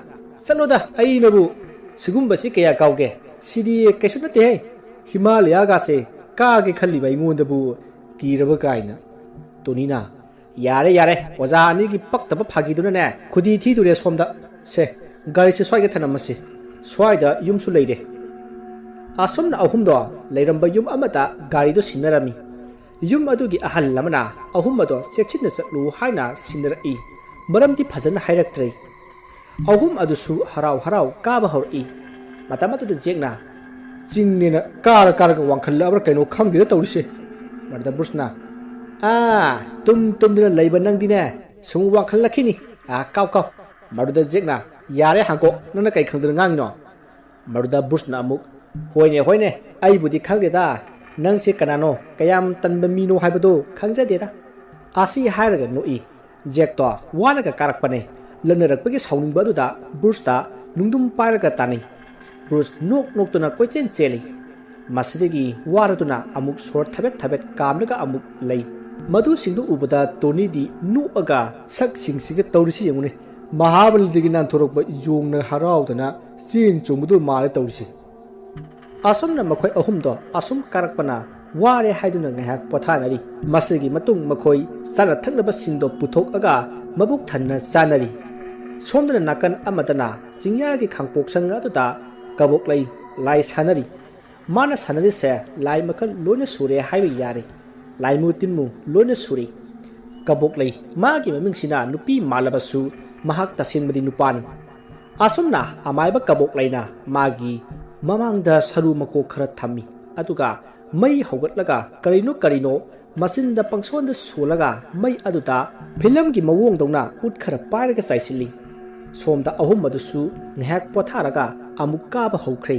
ꯆꯠꯂꯣꯗ ꯑꯩꯅꯕꯨ ꯁꯤꯒꯨꯝꯕꯁꯤ ꯀꯌꯥ ꯀꯥꯎꯒꯦ ꯁꯤꯗꯤ ꯀꯩꯁꯨ ꯅꯠꯇꯦꯍꯦ ꯍꯤꯃꯥꯂꯌꯥꯒꯥꯁꯦ ꯀꯥꯒꯦ ꯈꯜꯂꯤꯕ ꯑꯩꯉꯣꯟꯗꯕꯨ ꯀꯤꯔꯕ ꯀꯥꯏꯅ ꯇꯣꯅꯤꯅ ꯌꯥꯔꯦ ꯑꯣꯖꯥ ꯑꯅꯤꯒꯤ ꯄꯛꯇꯕ ꯐꯥꯒꯤꯗꯨꯅꯅꯦ ꯈꯨꯗꯤ ꯊꯤꯗꯨꯔꯦ ꯁꯣꯝꯗ ꯁꯦ ꯒꯥꯔꯤꯁꯦ ꯁ꯭ꯋꯥꯏꯗ ꯊꯅꯝꯃꯁꯤ ꯁ꯭ꯋꯥꯏꯗ ꯌꯨꯝꯁꯨ ꯂꯩꯔꯦ ꯑꯁꯨꯝꯅ ꯑꯍꯨꯝꯗꯣ ꯂꯩꯔꯝꯕ ꯌꯨꯝ ꯑꯃꯗ ꯒꯥꯔꯤꯗꯣ ꯁꯤꯟꯅꯔꯝꯃꯤ ꯌꯨꯝ ꯑꯗꯨꯒꯤ ꯑꯍꯜ ꯑꯃꯅ ꯑꯍꯨꯝ ꯑꯗꯣ ꯆꯦꯛꯁꯤꯟꯅ ꯆꯠꯂꯨ ꯍꯥꯏꯅ ꯁꯤꯟꯅꯔꯛꯏ ꯃꯔꯝꯗꯤ ꯐꯖꯅ ꯍꯥꯏꯔꯛꯇ꯭ꯔꯦ ꯑꯍꯨꯝ ꯑꯗꯨꯁꯨ ꯍꯔꯥꯎ ꯀꯥꯕ ꯍꯧꯔꯛꯏ ꯃꯇꯝ ꯑꯗꯨꯗ ꯖꯦꯛꯅ ꯆꯤꯡꯅꯦꯅ ꯀꯥꯔꯒ ꯋꯥꯡꯈꯠꯂꯛꯑꯕ꯭ꯔꯥ ꯀꯩꯅꯣ ꯈꯪꯗꯦꯗ ꯇꯧꯔꯤꯁꯦ ꯃꯗꯨꯗ ꯕ꯭ꯔꯨꯁꯅ ꯇꯨꯝꯗꯨꯅ ꯂꯩꯕ ꯅꯪꯗꯤꯅꯦ ꯁꯨꯝ ꯋꯥꯡꯈꯠꯂꯛꯈꯤꯅꯤ ꯀꯥꯎ ꯃꯗꯨꯗ ꯖꯦꯛꯅ ꯌꯥꯔꯦ ꯍꯥꯡꯀꯣꯛ ꯅꯪꯅ ꯀꯩ ꯈꯪꯗꯅ ꯉꯥꯡꯉꯤꯅꯣ ꯃꯗꯨꯗ ꯕ꯭ꯔꯨꯁꯅ ꯑꯃꯨꯛ ꯍꯣꯏꯅꯦ ꯑꯩꯕꯨꯗꯤ ꯈꯪꯗꯦꯗ ꯅꯪꯁꯦ ꯀꯅꯥꯅꯣ ꯀꯌꯥꯝ ꯇꯟꯕ ꯃꯤꯅꯣ ꯍꯥꯏꯕꯗꯣ ꯈꯪꯖꯗꯦꯗ ꯑꯁꯤ ꯍꯥꯏꯔꯒ ꯅꯣꯛꯏ ꯖꯦꯛꯇꯣ ꯋꯥꯅꯒ ꯀꯥꯔꯛꯄꯅꯦ ꯂꯛꯅꯔꯛꯄꯒꯤ ꯁꯥꯎꯅꯤꯡꯕ ꯑꯗꯨꯗ ꯕ꯭ꯔꯨꯁꯇ ꯅꯨꯡꯗꯨꯝ ꯄꯥꯏꯔꯒ ꯇꯥꯅꯩ ꯕ꯭ꯔꯨꯁ ꯅꯣꯛꯇꯨꯅ ꯀꯣꯏꯆꯦꯟ ꯆꯦꯜꯂꯤ ꯃꯁꯤꯗꯒꯤ ꯋꯥꯔꯗꯨꯅ ꯑꯃꯨꯛ ꯁꯣꯔ ꯊꯕꯦꯠ ꯀꯥꯝꯂꯒ ꯑꯃꯨꯛ ꯂꯩ ꯃꯗꯨꯁꯤꯡꯗꯨ ꯎꯕꯗ ꯇꯣꯅꯤꯗꯤ ꯅꯣꯛꯑꯒ ꯁꯛꯁꯤꯡꯁꯤꯒ ꯇꯧꯔꯤꯁꯤ ꯌꯦꯡꯉꯨꯅꯦ ꯃꯍꯥꯕꯂꯤꯗꯒꯤ ꯅꯥꯟꯊꯣꯔꯛꯄ ꯌꯣꯡꯅ ꯍꯔꯥꯎꯗꯅ ꯆꯦꯟ ꯆꯣꯡꯕꯗꯨ ꯃꯥꯜꯂꯦ ꯇꯧꯔꯤꯁꯤ ꯑꯁꯨꯝꯅ ꯃꯈꯣꯏ ꯑꯍꯨꯝꯗꯣ ꯑꯁꯨꯝ ꯀꯥꯔꯛꯄꯅ ꯋꯥꯔꯦ ꯍꯥꯏꯗꯨꯅ ꯉꯥꯏꯍꯥꯛ ꯄꯣꯊꯥꯅꯔꯤ ꯃꯁꯤꯒꯤ ꯃꯇꯨꯡ ꯃꯈꯣꯏ ꯆꯥꯅ ꯊꯛꯅꯕꯁꯤꯡꯗꯣ ꯄꯨꯊꯣꯛꯑꯒ ꯃꯕꯨꯛ ꯊꯟꯅ ꯆꯥꯅꯔꯤ ꯁꯣꯝꯗꯅ ꯅꯥꯀꯟ ꯑꯃꯗꯅ ꯆꯤꯡꯌꯥꯒꯤ ꯈꯥꯡꯄꯣꯛꯁꯪ ꯑꯗꯨꯗ ꯀꯕꯣꯛꯂꯩ ꯂꯥꯏ ꯁꯥꯟꯅꯔꯤ ꯃꯥꯅ ꯁꯥꯟꯅꯔꯤꯁꯦ ꯂꯥꯏ ꯃꯈꯜ ꯂꯣꯏꯅ ꯁꯨꯔꯦ ꯍꯥꯏꯕ ꯌꯥꯔꯦ ꯂꯥꯏꯃꯨ ꯇꯤꯟꯃꯨ ꯂꯣꯏꯅ ꯁꯨꯔꯦ ꯀꯕꯣꯛꯂꯩ ꯃꯥꯒꯤ ꯃꯃꯤꯡꯁꯤꯅ ꯅꯨꯄꯤ ꯃꯥꯜꯂꯕꯁꯨ ꯃꯍꯥꯛ ꯇꯁꯦꯡꯕꯗꯤ ꯅꯨꯄꯥꯅꯤ ꯑꯁꯨꯝꯅ ꯑꯃꯥꯏꯕ ꯀꯕꯣꯛꯂꯩꯅ ꯃꯥꯒꯤ ꯃꯃꯥꯡꯗ ꯁꯔꯨ ꯃꯀꯣꯛ ꯈꯔ ꯊꯝꯃꯤ ꯑꯗꯨꯒ ꯃꯩ ꯍꯧꯒꯠꯂꯒ ꯀꯔꯤꯅꯣ ꯃꯆꯤꯟꯗ ꯄꯪꯁꯣꯟꯗ ꯁꯣꯜꯂꯒ ꯃꯩ ꯑꯗꯨꯗ ꯐꯤꯂꯝꯒꯤ ꯃꯑꯣꯡꯗꯧꯅ ꯎꯠ ꯈꯔ ꯄꯥꯏꯔꯒ ꯆꯥꯏꯁꯤꯜꯂꯤ ꯁꯣꯝꯗ ꯑꯍꯨꯝ ꯑꯗꯨꯁꯨ ꯉꯥꯏꯍꯥꯛ ꯄꯣꯊꯥꯔꯒ ꯑꯃꯨꯛ ꯀꯥꯕ ꯍꯧꯈ꯭ꯔꯦ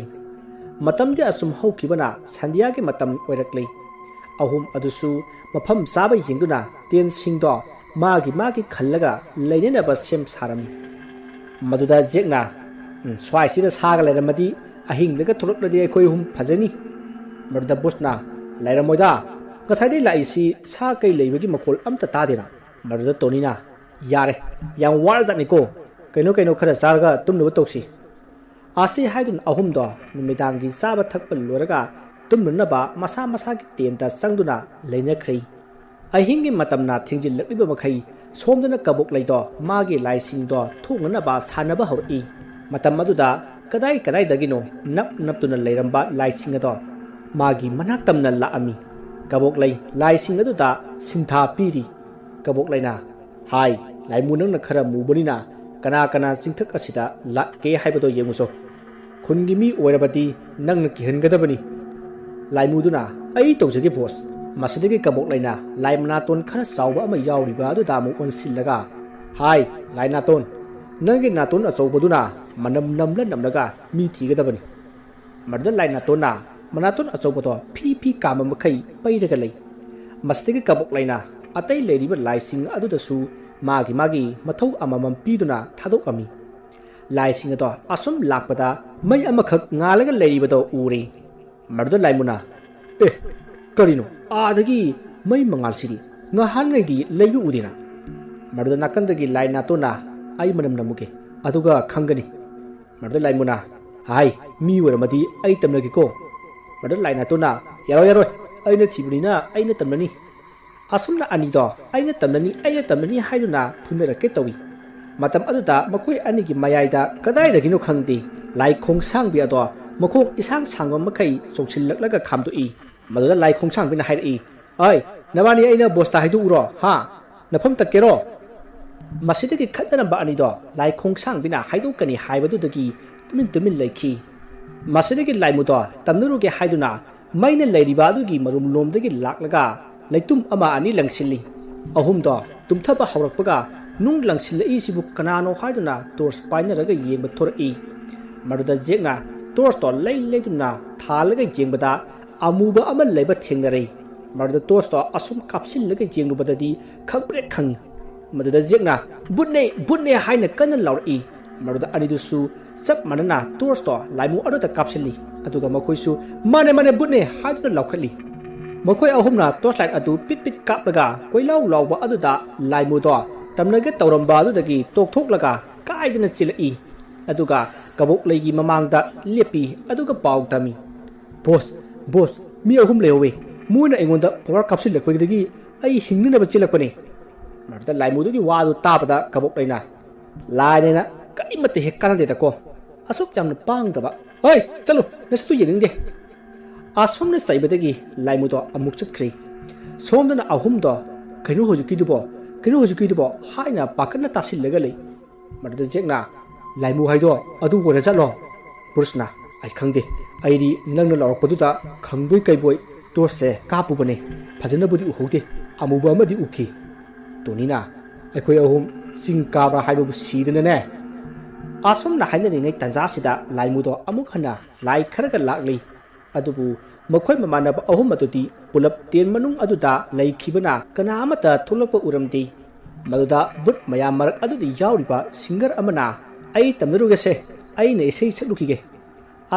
ꯃꯇꯝꯗꯤ ꯑꯁꯨꯝ ꯍꯧꯈꯤꯕꯅ ꯁꯟꯙ꯭ꯌꯥꯒꯤ ꯃꯇꯝ ꯑꯣꯏꯔꯛꯂꯦ ꯑꯍꯨꯝ ꯑꯗꯨꯁꯨ ꯃꯐꯝ ꯆꯥꯕ ꯌꯦꯡꯗꯨꯅ ꯇꯦꯟꯁꯤꯡꯗꯣ ꯃꯥꯒꯤ ꯈꯜꯂꯒ ꯂꯩꯅꯅꯕ ꯁꯦꯝ ꯁꯥꯔꯝꯃꯤ ꯃꯗꯨꯗ ꯖꯦꯛꯅ ꯁ꯭ꯋꯥꯏꯁꯤꯗ ꯁꯥꯒ ꯂꯩꯔꯝꯃꯗꯤ ꯑꯍꯤꯡꯗꯒ ꯊꯣꯛꯂꯛꯂꯗꯤ ꯑꯩꯈꯣꯏ ꯑꯍꯨꯝ ꯐꯖꯅꯤ ꯃꯗꯨꯗ ꯕꯨꯁꯅ ꯂꯩꯔꯝꯃꯣꯏꯗ ꯉꯁꯥꯏꯗꯩ ꯂꯥꯛꯏꯁꯤ ꯁꯥ ꯀꯩ ꯂꯩꯕꯒꯤ ꯃꯈꯣꯜ ꯑꯝꯇ ꯇꯥꯗꯦꯅ ꯃꯗꯨꯗ ꯇꯣꯅꯤꯅ ꯌꯥꯔꯦ ꯌꯥꯝ ꯋꯥꯔꯖꯥꯠꯅꯤꯀꯣ ꯀꯩꯅꯣ ꯈꯔ ꯆꯥꯔꯒ ꯇꯨꯝꯅꯕ ꯇꯧꯁꯤ ꯑꯁꯤ ꯍꯥꯏꯗꯨꯅ ꯑꯍꯨꯝꯗꯣ ꯅꯨꯃꯤꯗꯥꯡꯒꯤ ꯆꯥꯕ ꯊꯛꯄ ꯂꯣꯏꯔꯒ ꯇꯨꯝꯅꯅꯕ ꯃꯁꯥ ꯃꯁꯥꯒꯤ ꯇꯦꯟꯇ ꯆꯪꯗꯨꯅ ꯂꯩꯅꯈ꯭ꯔꯦ ꯑꯍꯤꯡꯒꯤ ꯃꯇꯝꯅ ꯊꯦꯡꯖꯤꯜꯂꯛꯂꯤꯕ ꯃꯈꯩ ꯁꯣꯝꯗꯅ ꯀꯕꯣꯛ ꯂꯩꯗꯣ ꯃꯥꯒꯤ ꯂꯥꯏꯁꯤꯡꯗꯣ ꯊꯣꯛꯅꯅꯕ ꯁꯥꯟꯅꯕ ꯍꯧꯔꯛꯏ ꯃꯇꯝ ꯑꯗꯨꯗ ꯀꯗꯥꯏꯗꯒꯤꯅꯣ ꯅꯞꯇꯨꯅ ꯂꯩꯔꯝꯕ ꯂꯥꯏꯁꯤꯡ ꯑꯗꯣ ꯃꯥꯒꯤ ꯃꯅꯥꯛ ꯇꯝꯅ ꯂꯥꯛꯑꯝꯃꯤ ꯀꯕꯣꯛ ꯂꯩ ꯂꯥꯏꯁꯤꯡ ꯑꯗꯨꯗ ꯁꯤꯟꯊꯥ ꯄꯤꯔꯤ ꯀꯕꯣꯛ ꯂꯩꯅ ꯍꯥꯏ ꯂꯥꯏꯃꯨ ꯅꯪꯅ ꯈꯔ ꯃꯨꯕꯅꯤꯅ ꯀꯅꯥ ꯆꯤꯡꯊꯛ ꯑꯁꯤꯗ ꯂꯥꯛꯀꯦ ꯍꯥꯏꯕꯗꯣ ꯌꯦꯡꯉꯨꯆꯣ ꯈꯨꯟꯒꯤ ꯃꯤ ꯑꯣꯏꯔꯕꯗꯤ ꯅꯪꯅ ꯀꯤꯍꯟꯒꯗꯕꯅꯤ ꯂꯥꯏꯃꯨꯗꯨꯅ ꯑꯩ ꯇꯧꯖꯒꯦ ꯕꯣꯁ ꯃꯁꯤꯗꯒꯤ ꯀꯕꯣꯛ ꯂꯩꯅ ꯂꯥꯏ ꯃꯅꯥꯇꯣꯟ ꯈꯔ ꯆꯥꯎꯕ ꯑꯃ ꯌꯥꯎꯔꯤꯕ ꯑꯗꯨꯗ ꯑꯃꯨꯛ ꯑꯣꯟꯁꯤꯜꯂꯒ ꯍꯥꯏ ꯂꯥꯏ ꯅꯥꯇꯣꯟ ꯅꯪꯒꯤ ꯅꯥꯇꯣꯟ ꯑꯆꯧꯕꯗꯨꯅ ꯃꯅꯝ ꯅꯝꯂꯒ ꯃꯤ ꯊꯤꯒꯗꯕꯅꯤ ꯃꯗꯨꯗ ꯂꯥꯏ ꯅꯥꯇꯣꯟꯅ ꯃꯅꯥꯇꯣꯟ ꯑꯆꯧꯕꯗꯣ ꯐꯤ ꯀꯥꯝꯕ ꯃꯈꯩ ꯄꯩꯔꯒ ꯂꯩ ꯃꯁꯤꯗꯒꯤ ꯀꯕꯣꯛ ꯂꯩꯅ ꯑꯇꯩ ꯂꯩꯔꯤꯕ ꯂꯥꯏꯁꯤꯡ ꯑꯗꯨꯗꯁꯨ ꯃꯥꯒꯤ ꯃꯊꯧ ꯑꯃꯃꯝ ꯄꯤꯗꯨꯅ ꯊꯥꯗꯣꯛꯑꯝꯃꯤ ꯂꯥꯏꯁꯤꯡ ꯑꯗꯣ ꯑꯁꯨꯝ ꯂꯥꯛꯄꯗ ꯃꯩ ꯑꯃꯈꯛ ꯉꯥꯜꯂꯒ ꯂꯩꯔꯤꯕꯗꯣ ꯎꯔꯦ ꯃꯗꯨꯗ ꯂꯥꯏꯃꯨꯅ ꯀꯔꯤꯅꯣ ꯑꯥꯗꯒꯤ ꯃꯩ ꯃꯉꯥꯜꯁꯤꯗꯤ ꯉꯍꯥꯟꯉꯩꯗꯤ ꯂꯩꯕ ꯎꯗꯦꯅ ꯃꯗꯨꯗ ꯅꯥꯀꯟꯗꯒꯤ ꯂꯥꯏ ꯅꯥꯇꯣꯟꯅ ꯑꯩ ꯃꯅꯝ ꯅꯝꯃꯨꯒꯦ ꯑꯗꯨꯒ ꯈꯪꯒꯅꯤ ꯃꯗꯨꯗ ꯂꯥꯏꯃꯨꯅ ꯍꯥꯏ ꯃꯤ ꯑꯣꯏꯔꯝꯃꯗꯤ ꯑꯩ ꯇꯝꯅꯒꯦꯀꯣ ꯃꯗꯨꯗ ꯂꯥꯏ ꯅꯥꯇꯣꯟꯅ ꯌꯥꯔꯣꯏ ꯑꯩꯅ ꯊꯤꯕꯅꯤꯅ ꯑꯩꯅ ꯇꯝꯅꯅꯤ ꯑꯁꯨꯝꯅ ꯑꯅꯤꯗꯣ ꯑꯩꯅ ꯇꯝꯅꯅꯤ ꯍꯥꯏꯗꯨꯅ ꯐꯨꯅꯔꯛꯀꯦ ꯇꯧꯏ ꯃꯇꯝ ꯑꯗꯨꯗ ꯃꯈꯣꯏ ꯑꯅꯤꯒꯤ ꯃꯌꯥꯏꯗ ꯀꯗꯥꯏꯗꯒꯤꯅꯣ ꯈꯪꯗꯦ ꯂꯥꯏ ꯈꯣꯡꯁꯥꯡꯕꯤ ꯑꯗꯣ ꯃꯈꯣꯡ ꯏꯁꯥꯡ ꯁꯥꯡꯕ ꯃꯈꯩ ꯆꯣꯡꯁꯤꯜꯂꯛꯂꯒ ꯈꯥꯝꯗꯣꯛꯏ ꯃꯗꯨꯗ ꯂꯥꯏ ꯈꯣꯡꯁꯥꯡꯕꯤꯅ ꯍꯥꯏꯔꯛꯏ ꯑꯩ ꯅꯕꯥꯅꯤ ꯑꯩꯅ ꯕꯣꯁꯇ ꯍꯥꯏꯗꯣꯛꯎꯔꯣ ꯍꯥ ꯅꯐꯝ ꯇꯠꯀꯦꯔꯣ ꯃꯁꯤꯗꯒꯤ ꯈꯠꯅꯔꯝꯕ ꯑꯅꯤꯗꯣ ꯂꯥꯏ ꯈꯣꯡꯁꯥꯡꯕꯤꯅ ꯍꯥꯏꯗꯣꯛꯀꯅꯤ ꯍꯥꯏꯕꯗꯨꯗꯒꯤ ꯇꯨꯃꯤꯟ ꯂꯩꯈꯤ ꯃꯁꯤꯗꯒꯤ ꯂꯥꯏꯃꯨꯗꯣ ꯇꯝꯅꯔꯨꯒꯦ ꯍꯥꯏꯗꯨꯅ ꯃꯩꯅ ꯂꯩꯔꯤꯕ ꯑꯗꯨꯒꯤ ꯃꯔꯨꯝ ꯂꯣꯝꯗꯒꯤ ꯂꯥꯛꯂꯒ ꯂꯩꯇꯨꯝ ꯑꯃ ꯑꯅꯤ ꯂꯪꯁꯤꯜꯂꯤ ꯑꯍꯨꯝꯗꯣ ꯇꯨꯝꯊꯕ ꯍꯧꯔꯛꯄꯒ ꯅꯨꯡ ꯂꯪꯁꯤꯜꯂꯛꯏꯁꯤꯕꯨ ꯀꯅꯥꯅꯣ ꯍꯥꯏꯗꯨꯅ ꯇꯣꯔꯆ ꯄꯥꯏꯅꯔꯒ ꯌꯦꯡꯕ ꯊꯣꯔꯛꯏ ꯃꯗꯨꯗ ꯖꯦꯛꯅ ꯇꯣꯔꯆꯇꯣ ꯂꯩꯗꯨꯅ ꯊꯥꯜꯂꯒ ꯌꯦꯡꯕꯗ ꯑꯃꯨꯕ ꯑꯃ ꯂꯩꯕ ꯊꯦꯡꯅꯔꯦ ꯃꯗꯨꯗ ꯇꯣꯔꯆꯇꯣ ꯑꯁꯨꯝ ꯀꯥꯞꯁꯤꯜꯂꯒ ꯌꯦꯡꯂꯨꯕꯗꯗꯤ ꯈꯪꯄ꯭ꯔꯦꯛ ꯈꯪꯉꯤ ꯃꯗꯨꯗ ꯖꯦꯛꯅ ꯕꯨꯠꯅꯦ ꯍꯥꯏꯅ ꯀꯟꯅ ꯂꯥꯎꯔꯛꯏ ꯃꯗꯨꯗ ꯑꯅꯤꯗꯨꯁꯨ ꯆꯞ ꯃꯥꯟꯅꯅ ꯇꯣꯔꯆꯇꯣ ꯂꯥꯏꯃꯨ ꯑꯗꯨꯗ ꯀꯥꯞꯁꯤꯜꯂꯤ ꯑꯗꯨꯒ ꯃꯈꯣꯏꯁꯨ ꯃꯥꯅꯦ ꯕꯨꯠꯅꯦ ꯍꯥꯏꯗꯨꯅ ꯂꯥꯎꯈꯠꯂꯤ ꯃꯈꯣꯏ ꯑꯍꯨꯝꯅ ꯇꯣꯔꯆ ꯂꯥꯏꯠ ꯑꯗꯨ ꯄꯤꯠ ꯀꯥꯞꯂꯒ ꯀꯣꯏꯂꯥꯎ ꯂꯥꯎꯕ ꯑꯗꯨꯗ ꯂꯥꯏꯃꯨꯗꯣ ꯇꯝꯅꯒꯦ ꯇꯧꯔꯝꯕ ꯑꯗꯨꯗꯒꯤ ꯇꯣꯛꯊꯣꯛꯂꯒ ꯀꯥꯏꯗꯅ ꯆꯦꯜꯂꯛꯏ ꯑꯗꯨꯒ ꯀꯕꯣꯛ ꯂꯩꯒꯤ ꯃꯃꯥꯡꯗ ꯂꯦꯞꯄꯤ ꯑꯗꯨꯒ ꯄꯥꯎ ꯇꯝꯃꯤ ꯕꯣꯁ ꯃꯤ ꯑꯍꯨꯝ ꯂꯩꯍꯧꯋꯦ ꯃꯣꯏꯅ ꯑꯩꯉꯣꯟꯗ ꯄꯋꯥꯔ ꯀꯥꯞꯁꯤꯜꯂꯛꯄꯗꯒꯤ ꯑꯩ ꯍꯤꯡꯅꯅꯕ ꯆꯦꯜꯂꯛꯄꯅꯦ ꯃꯗꯨꯗ ꯂꯥꯏꯃꯨꯗꯨꯒꯤ ꯋꯥꯗꯨ ꯇꯥꯕꯗ ꯀꯕꯣꯛ ꯂꯩꯅ ꯂꯥꯏꯅꯦꯅ ꯀꯔꯤꯃꯠꯇ ꯍꯦꯛ ꯀꯥꯟꯅꯗꯦꯗꯀꯣ ꯑꯁꯨꯛ ꯌꯥꯝꯅ ꯄꯥꯡꯗꯕ ꯍꯣꯏ ꯆꯠꯂꯨ ꯅꯁꯨ ꯌꯦꯡꯅꯤꯡꯗꯦ ꯑꯁꯣꯝꯅ ꯆꯩꯕꯗꯒꯤ ꯂꯥꯏꯃꯨꯗꯣ ꯑꯃꯨꯛ ꯆꯠꯈ꯭ꯔꯦ ꯁꯣꯝꯗꯅ ꯑꯍꯨꯝꯗꯣ ꯀꯩꯅꯣ ꯍꯧꯖꯤꯛꯀꯤꯗꯨꯕꯣ ꯍꯥꯏꯅ ꯄꯥꯈꯠꯅ ꯇꯥꯁꯤꯜꯂꯒ ꯂꯩ ꯃꯗꯨꯗ ꯖꯦꯛꯅ ꯂꯥꯏꯃꯨ ꯍꯥꯏꯗꯣ ꯑꯗꯨ ꯑꯣꯏꯔ ꯆꯠꯂꯣ ꯕ꯭ꯔꯨꯁꯅ ꯑꯩ ꯈꯪꯗꯦ ꯑꯩꯗꯤ ꯅꯪꯅ ꯂꯥꯎꯔꯛꯄꯗꯨꯗ ꯈꯪꯕꯣꯏ ꯀꯩꯕꯣꯏ ꯇꯣꯔꯆꯁꯦ ꯀꯥꯞꯄꯨꯕꯅꯦ ꯐꯖꯅꯕꯨꯗꯤ ꯎꯍꯧꯗꯦ ꯑꯃꯨꯕ ꯑꯃꯗꯤ ꯎꯈꯤ ꯇꯣꯅꯤꯅ ꯑꯩꯈꯣꯏ ꯑꯍꯨꯝ ꯆꯤꯡ ꯀꯥꯕ꯭ꯔꯥ ꯍꯥꯏꯕꯕꯨ ꯁꯤꯗꯅꯅꯦ ꯑꯁꯨꯝꯅ ꯍꯥꯏꯅꯔꯤꯉꯩ ꯇꯟꯖꯥꯁꯤꯗ ꯂꯥꯏꯃꯨꯗꯣ ꯑꯃꯨꯛ ꯍꯟꯅ ꯂꯥꯏ ꯈꯔꯒ ꯂꯥꯛꯂꯤ ꯑꯗꯨꯕꯨ ꯃꯈꯣꯏ ꯃꯃꯥꯟꯅꯕ ꯑꯍꯨꯝ ꯑꯗꯨꯗꯤ ꯄꯨꯂꯞ ꯇꯦꯟ ꯃꯅꯨꯡ ꯑꯗꯨꯗ ꯂꯩꯈꯤꯕꯅ ꯀꯅꯥ ꯑꯃꯠꯇ ꯊꯣꯛꯂꯛꯄ ꯎꯔꯝꯗꯦ ꯃꯗꯨꯗ ꯕꯨꯠ ꯃꯌꯥꯝ ꯃꯔꯛ ꯑꯗꯨꯗ ꯌꯥꯎꯔꯤꯕ ꯁꯤꯡꯒꯔ ꯑꯃꯅ ꯑꯩ ꯇꯝꯅꯔꯨꯒꯦꯁꯦ ꯑꯩꯅ ꯏꯁꯩ ꯁꯛꯂꯨꯈꯤꯒꯦ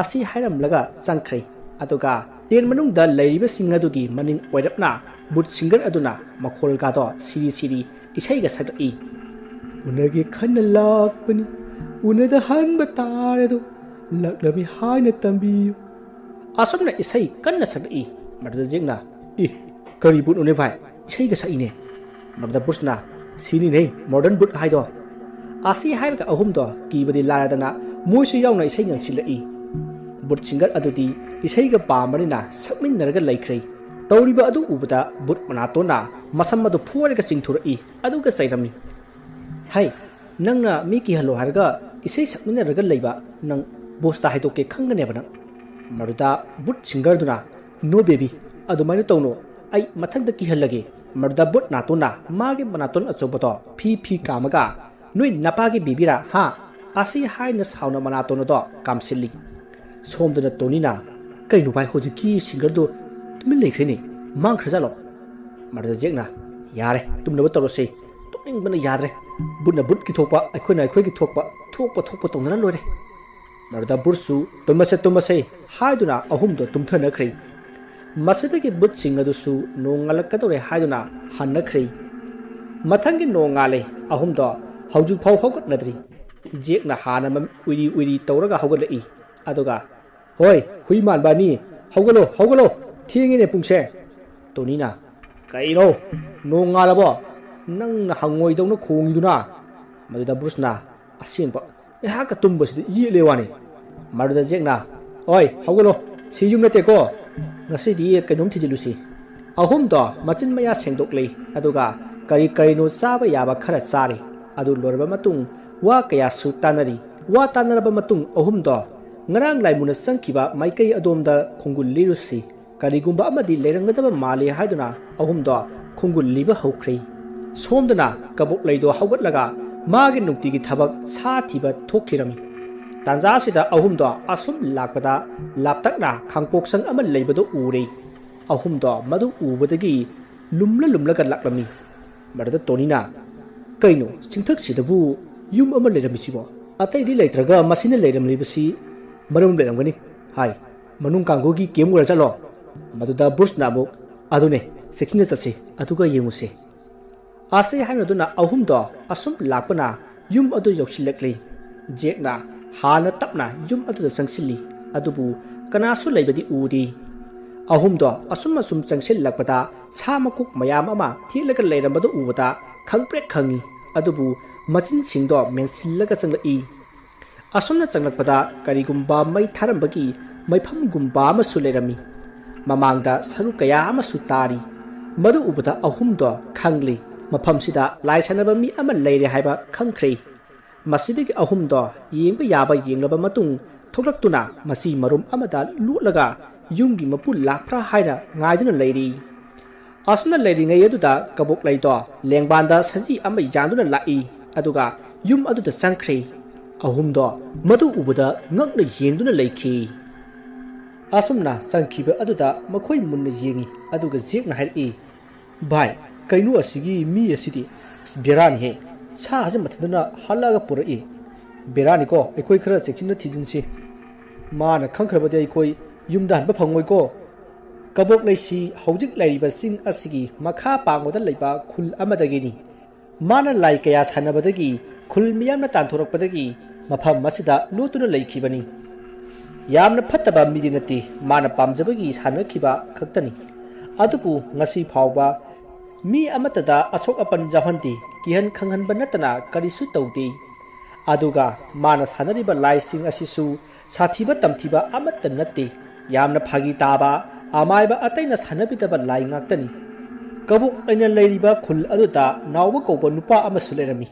ꯑꯁꯤ ꯍꯥꯏꯔꯝꯂꯒ ꯆꯪꯈ꯭ꯔꯦ ꯑꯗꯨꯒ ꯇꯦꯟ ꯃꯅꯨꯡꯗ ꯂꯩꯔꯤꯕꯁꯤꯡ ꯑꯗꯨꯒꯤ ꯃꯅꯤꯡ ꯑꯣꯏꯔꯞꯅ ꯕꯨꯠ ꯁꯤꯡꯒꯔ ꯑꯗꯨꯅ ꯃꯈꯣꯜꯒꯗꯣ ꯁꯤꯔꯤ ꯏꯁꯩꯒ ꯁꯛꯂꯛꯏ ꯎꯅꯒꯦ ꯈꯟꯅ ꯂꯥꯛꯄꯅꯤ ꯎꯅꯗ ꯍꯟꯕ ꯇꯥꯔꯦꯗꯣ ꯂꯛꯂꯃꯤ ꯍꯥꯏꯅ ꯇꯝꯕꯤꯌꯨ ꯑꯁꯨꯝꯅ ꯏꯁꯩ ꯀꯟꯅ ꯁꯛꯂꯛꯏ ꯃꯗꯨꯗ ꯖꯦꯛꯅ ꯀꯔꯤ ꯕꯨꯠꯅꯣꯅꯦ ꯚꯥꯏ ꯏꯁꯩꯒ ꯁꯛꯏꯅꯦ ꯃꯗꯨꯗ ꯕꯨꯠꯅ ꯁꯤꯅꯤꯅꯦ ꯃꯣꯗꯔꯟ ꯕꯨꯠ ꯍꯥꯏꯗꯣ ꯑꯁꯤ ꯍꯥꯏꯔꯒ ꯑꯍꯨꯝꯗꯣ ꯀꯤꯕꯗꯤ ꯂꯥꯏꯔꯗꯅ ꯃꯣꯏꯁꯨ ꯌꯥꯎꯅ ꯏꯁꯩ ꯉꯪꯁꯤꯜꯂꯛꯏ ꯕꯨꯠ ꯁꯤꯡꯒꯔ ꯑꯗꯨꯗꯤ ꯏꯁꯩꯒ ꯄꯥꯝꯕꯅꯤꯅ ꯁꯛꯃꯤꯟꯅꯔꯒ ꯂꯩꯈ꯭ꯔꯦ ꯇꯧꯔꯤꯕ ꯑꯗꯨ ꯎꯕꯗ ꯕꯨꯠ ꯃꯅꯥꯇꯣꯟꯅ ꯃꯁꯝ ꯑꯗꯨ ꯐꯣꯏꯔꯒ ꯆꯤꯡꯊꯣꯔꯛꯏ ꯑꯗꯨꯒ ꯆꯩꯔꯝꯃꯤ ꯍꯩ ꯅꯪꯅ ꯃꯤ ꯀꯤꯍꯜꯂꯣ ꯍꯥꯏꯔꯒ ꯏꯁꯩ ꯁꯛꯃꯤꯟꯅꯔꯒ ꯂꯩꯕ ꯅꯪ ꯕꯣꯁꯇ ꯍꯥꯏꯗꯣꯛꯀꯦ ꯈꯪꯒꯅꯦꯕ ꯅꯪ ꯃꯗꯨꯗ ꯕꯨꯠ ꯁꯤꯡꯒꯔꯗꯨꯅ ꯅꯣ ꯕꯦꯕꯤ ꯑꯗꯨꯃꯥꯏꯅ ꯇꯧꯅꯣ ꯑꯩ ꯃꯊꯪꯗ ꯀꯤꯍꯜꯂꯒꯦ ꯃꯗꯨꯗ ꯕꯨꯠ ꯅꯥꯇꯣꯟꯅ ꯃꯥꯒꯤ ꯃꯅꯥꯇꯣꯟ ꯑꯆꯧꯕꯗꯣ ꯐꯤ ꯀꯥꯝꯃꯒ ꯅꯣꯏ ꯅꯄꯥꯒꯤ ꯕꯦꯕꯤꯔꯥ ꯍꯥ ꯑꯁꯤ ꯍꯥꯏꯅ ꯁꯥꯎꯅ ꯃꯅꯥꯇꯣꯟ ꯑꯗꯣ ꯀꯥꯝꯁꯤꯜꯂꯤ ꯁꯣꯝꯗꯅ ꯇꯣꯅꯤꯅ ꯀꯩꯅꯣ ꯚꯥꯏ ꯍꯧꯖꯤꯛꯀꯤ ꯁꯤꯡꯒꯔꯗꯣ ꯇꯨꯃꯤꯟ ꯂꯩꯈ꯭ꯔꯦꯅꯦ ꯃꯥꯡꯈ꯭ꯔꯖꯥꯠꯂꯣ ꯃꯗꯨꯗ ꯖꯦꯛꯅ ꯌꯥꯔꯦ ꯇꯨꯝꯅꯕ ꯇꯧꯔꯁꯤ ꯇꯨꯝꯅꯤꯡꯕꯅ ꯌꯥꯗ꯭ꯔꯦ ꯕꯨꯠꯅ ꯕꯨꯠꯀꯤ ꯊꯣꯛꯄ ꯑꯩꯈꯣꯏꯅ ꯑꯩꯈꯣꯏꯒꯤ ꯊꯣꯛꯄ थोप तौना लोरे मरुदा बुरसु तुमसे हाइदुना अहुमदो तुमथनख्रे मसदगी बुतसिंग अदुसु नोंगालकदोरे हाइदुना हन्नख्रे मथंगी नोंगाले अहुमदो हौजु फाव हौगतनद्री जेकना हाना उइरी तौरगा हौगलई अदुगा होय हुई मानबानी हौगलो थेंगिने पुंसे तोनीना कइनो नोंगालबो नंगना हंगोइदौना खोंगिदुना मरुदा बुरसना असेंबा एहाका तुम्बसिद येलेवानी मरुदा जेकना ओय हौगलो सी yum नतेको ngasi kainom thijilusi ahumdo machin maya sengdoklei aduga kari no chaba yaba khara chari adu lorba matung wa kaya su tanari wa tanaraba matung ahumdo ngarang laimuna sangkiba maikai adomda khongul lirusi karigumba amadi lerangdaba mali haiduna ahumdo khongul liba haukrei somdana kabuk leido haugatlaga magi nuktigi thabak sa thiba thokirami tanza sida ahumdo asum lakpada laptakna khangpok sang amal leibado ure ahumdo madu ubadagi lumla kan laklami marada tonina kaino chingthak sidabu yum amal leirami sibo atai di leitraga masina leiram libasi marum leiramgani hai manung kanggogi kemura chalo maduda bursna bo adune seksina chase aduga yenguse ase hainaduna ahumdo asum lakpana yum adu yoksilekle jekna हाना तपना yum अदुदा संगसिली अदुबु Kanasu लेबदी उदी अहुमदो assume assume चंगसिल लकपदा सामकुक मयाम अमा थिलग लेरमदो उबदा खंगप्रेक खंगी अदुबु मचिन सिंगदो मेनसिलगा चंगलई असुमना चंगलकपदा करिगुम्बा मै थारमबगी मैफमगुम्बा अमसु Laramie ममांगदा सरु कया अमसु तारी मदु उबदा अहुमदो खंगली मफमसिदा लाइसनबा मी अमा लेरे हाइबा खंख्रे मसीदगी अहुमदो येंब याबा येंगलबा मतुंग थोलक्तुना मसी मरुम अमदा लुलगा युंगी मपु लाफ्रा हाइना गाइदुना लेरी असुना लेरी ngei aduda kabok leito lengbanda saji ama janduna lai aduga yum aduda sangkhre ahumdo madu ubuda ngakna yengduna leikhi asumna sangkhiba aduda makhoi munna yengi aduga jekna hairi bai kainu asigi mi asidi berani he सा हज मथदना हल्लागा पुरई बेरानी को एकोई खरा section थिजिनसी माना खंखरबदे एकोई युमदा हनबा फंगोई को कबोक लेसी हौजिक लाइरिबा सिंग असिगी मखा पांगोदा लेबा खुल अमदगिनी माना लाई कया सानबदगी खुल मियामना तांथोरकपदगी मफम मसिदा लोतुना लेखिबनी यामना फत्तबा मिदिनती माना पामजबगी सानखिबा खक्तनी अदुपु ngasi फावबा मी अमतदा असोक अपन जहंती किहन खंगहन बनतना करिसु तौदे अदुगा माना सानरिबा लाइसिंग असिसु साथीबा तमथीबा अमत नते यामना फागी ताबा अमायबा अतैना सानबिदबा लाई ngaktani कबुक अइना लेरिबा खुल अदुदा नावबा कौबा नुपा अमसु लेरमी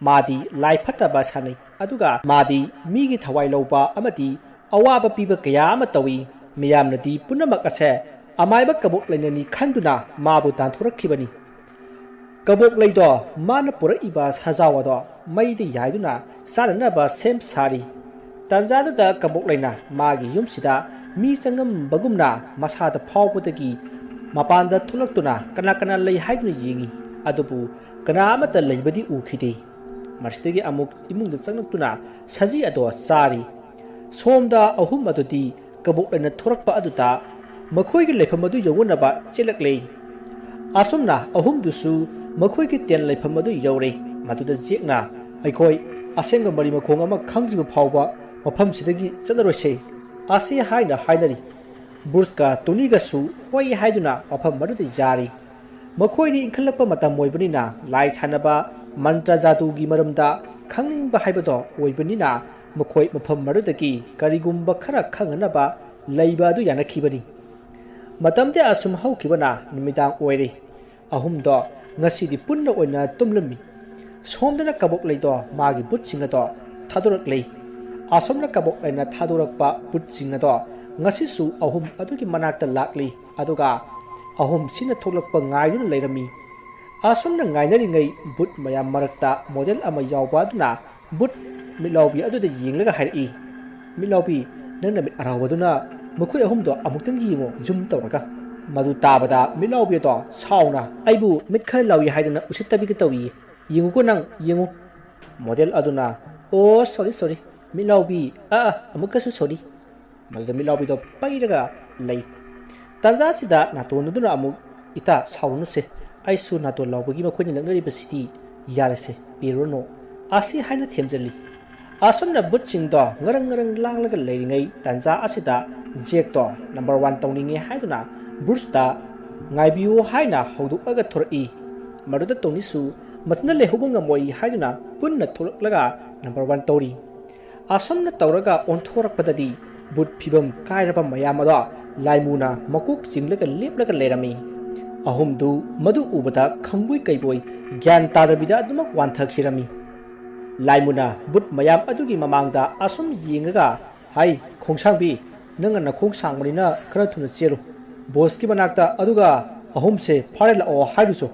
मादी लाई फत्तबा सानै अदुगा मादी मीगी थवाई लौबा अमदी अवाबा पीबा कया अमा तवी मियामनदी पुनमक असे अमायबा कबोक लेननी खंदुना माबु तांथोरखिबनी कबोक लेदो मान पुरइबा सजावदो मैदि याइदुना सारनबा सेम सारी तंजादुदा कबोक लेना मागी युमसिदा मी चंगम बगुमना मसादा फावबदगी मपानदा थुलक्तुना कना लei हाइदुना येंगी अदुबु कना अमता लेबदी उखिदे मरसिदगी अमुक इमुंगदा चंगलक्तुना सजी अदो सारी सोमदा अहुम अदुदी कबोक लेना थोरकपा अदुता मखोइगी लेफम अदु यौनबा चेलकले असुमना अहुमदुसु मखोइगी तेल लेफम अदु यौरे मदुदा जेकना अइखोइ असेंग मरि मखोंग अमा खंगजिबा फावबा मफमसिदगी चलरोसे आसे हाइना हाइनरी बुर्सका तुनिगसु होइ हाइदुना मफम मदुदा जारी मखोइनि इंखलकपा मतम मोइबनिना लाई छानबा मंत्र जादुगी मरमदा खंगनिंबा हाइबदो ओइबनिना मखोइ मफम मदुदगी करिगुम्बा खरा खंगनबा लैबा अदु यानखिबनी मतमदे assume हौखिबना निमिदांग ओइरे अहुमदो ngasi punna oina tumlami somdana kabok leido magi butsinga do thadorak lei asomna kabok leina thadorakpa butsinga do ngasi su ahum adugi manakta lakli aduga ahum sina tholakpa ngaiduna leirami asomna ngainari ngai but mayam marakta model ama yawba duna but milobi aduda yinglaga hairi milobi nangna mit arawduna mukhui ahum do amuktang yingo zum tawraga मधु ताबदा मिलाउबी तो साउना आइबु मिटखै लाउई हाइदना उसित्तबी के तवी यिंगु को नंग यिंगु model अदुना ꯑꯣ ꯁꯣꯔꯤ ꯃꯤꯠꯂꯥꯎꯕꯤ ꯑꯃꯨꯛꯀꯁꯨ ꯁꯣꯔꯤ ꯃꯗꯨꯗ ꯃꯤꯠꯂꯥꯎꯕꯤꯗꯣ ꯄꯩꯔꯒ ꯂꯩ ꯇꯥꯟꯖꯥꯁꯤꯗ ꯅꯥꯇꯣꯟꯗꯨꯅ ꯑꯃꯨꯛ ꯏꯇꯥ ꯁꯥꯎꯔꯅꯨꯁꯦ ꯑꯩꯁꯨ ꯅꯥꯇꯣꯟ ꯂꯥꯎꯕꯒꯤ ꯃꯈꯣꯏꯅ ꯂꯛꯅꯔꯤꯕꯁꯤꯗꯤ ꯌꯥꯔꯁꯦ ꯄꯤꯔꯨꯔꯅꯨ ꯑꯁꯤ ꯍꯥꯏꯅ ꯊꯦꯝꯖꯤꯜꯂꯤ ꯑꯁꯨꯝꯅ ꯕꯨꯠꯁꯤꯡꯗꯣ ꯉꯔꯪ ꯉꯔꯪ ꯂꯥꯡꯂꯒ ꯂꯩꯔꯤꯉꯩ ꯇꯥꯟꯖꯥ ꯑꯁꯤꯗ ꯖꯦꯛꯇꯣ ꯅꯝꯕꯔ 1 ꯇꯧꯅꯤꯡꯉꯦ ꯍꯥꯏꯗꯨꯅ ꯕ꯭ꯔꯨꯁꯇ ꯉꯥꯏꯕꯤꯌꯨ ꯍꯥꯏꯅ ꯍꯧꯗꯣꯛꯑꯒ ꯊꯣꯔꯛꯏ ꯃꯗꯨꯗ ꯇꯣꯅꯤꯁꯨ ꯃꯊꯟꯇ ꯂꯩꯍꯧꯕ ꯉꯝꯃꯣꯏ ꯍꯥꯏꯗꯨꯅ ꯄꯨꯟꯅ ꯊꯣꯛꯂꯛꯂꯒ ꯅꯝꯕꯔ 1 ꯇꯧꯔꯤ ꯑꯁꯨꯝꯅ ꯇꯧꯔꯒ ꯑꯣꯟꯊꯣꯔꯛꯄꯗꯗꯤ ꯕꯨꯠ ꯐꯤꯕꯝ ꯀꯥꯏꯔꯕ ꯃꯌꯥꯝ ꯑꯗꯣ ꯂꯥꯏꯃꯨꯅ ꯃꯀꯣꯛ ꯆꯤꯡꯂꯒ ꯂꯦꯞꯂꯒ ꯂꯩꯔꯝꯃꯤ ꯑꯍꯨꯝꯗꯨ ꯃꯗꯨ ꯎꯕꯗ ꯈꯪꯕꯣꯏ ꯀꯩꯕꯣꯏ ꯒ꯭ꯌꯥꯟ ꯇꯥꯗꯕꯤꯗ ꯑꯗꯨꯃꯛ ꯋꯥꯟꯊꯈꯤꯔꯝꯃꯤ ꯂꯥꯏꯃꯨꯅ ꯕꯨꯠ ꯃꯌꯥꯝ ꯑꯗꯨꯒꯤ ꯃꯃꯥꯡꯗ ꯑꯁꯨꯝ ꯌꯦꯡꯉꯒ ꯍꯥꯏ ꯈꯣꯡꯁꯥꯡꯕꯤ ꯅꯪꯅ ꯅꯈꯣꯡ ꯁꯥꯡꯕꯅꯤꯅ ꯈꯔ ꯊꯨꯅ ꯆꯦꯜꯂꯨ ꯕꯣꯁꯀꯤ ꯃꯅꯥꯛꯇ ꯑꯗꯨꯒ ꯑꯍꯨꯝꯁꯦ ꯐꯥꯔꯦ ꯂꯥꯛꯑꯣ ꯍꯥꯏꯔꯨꯆꯣ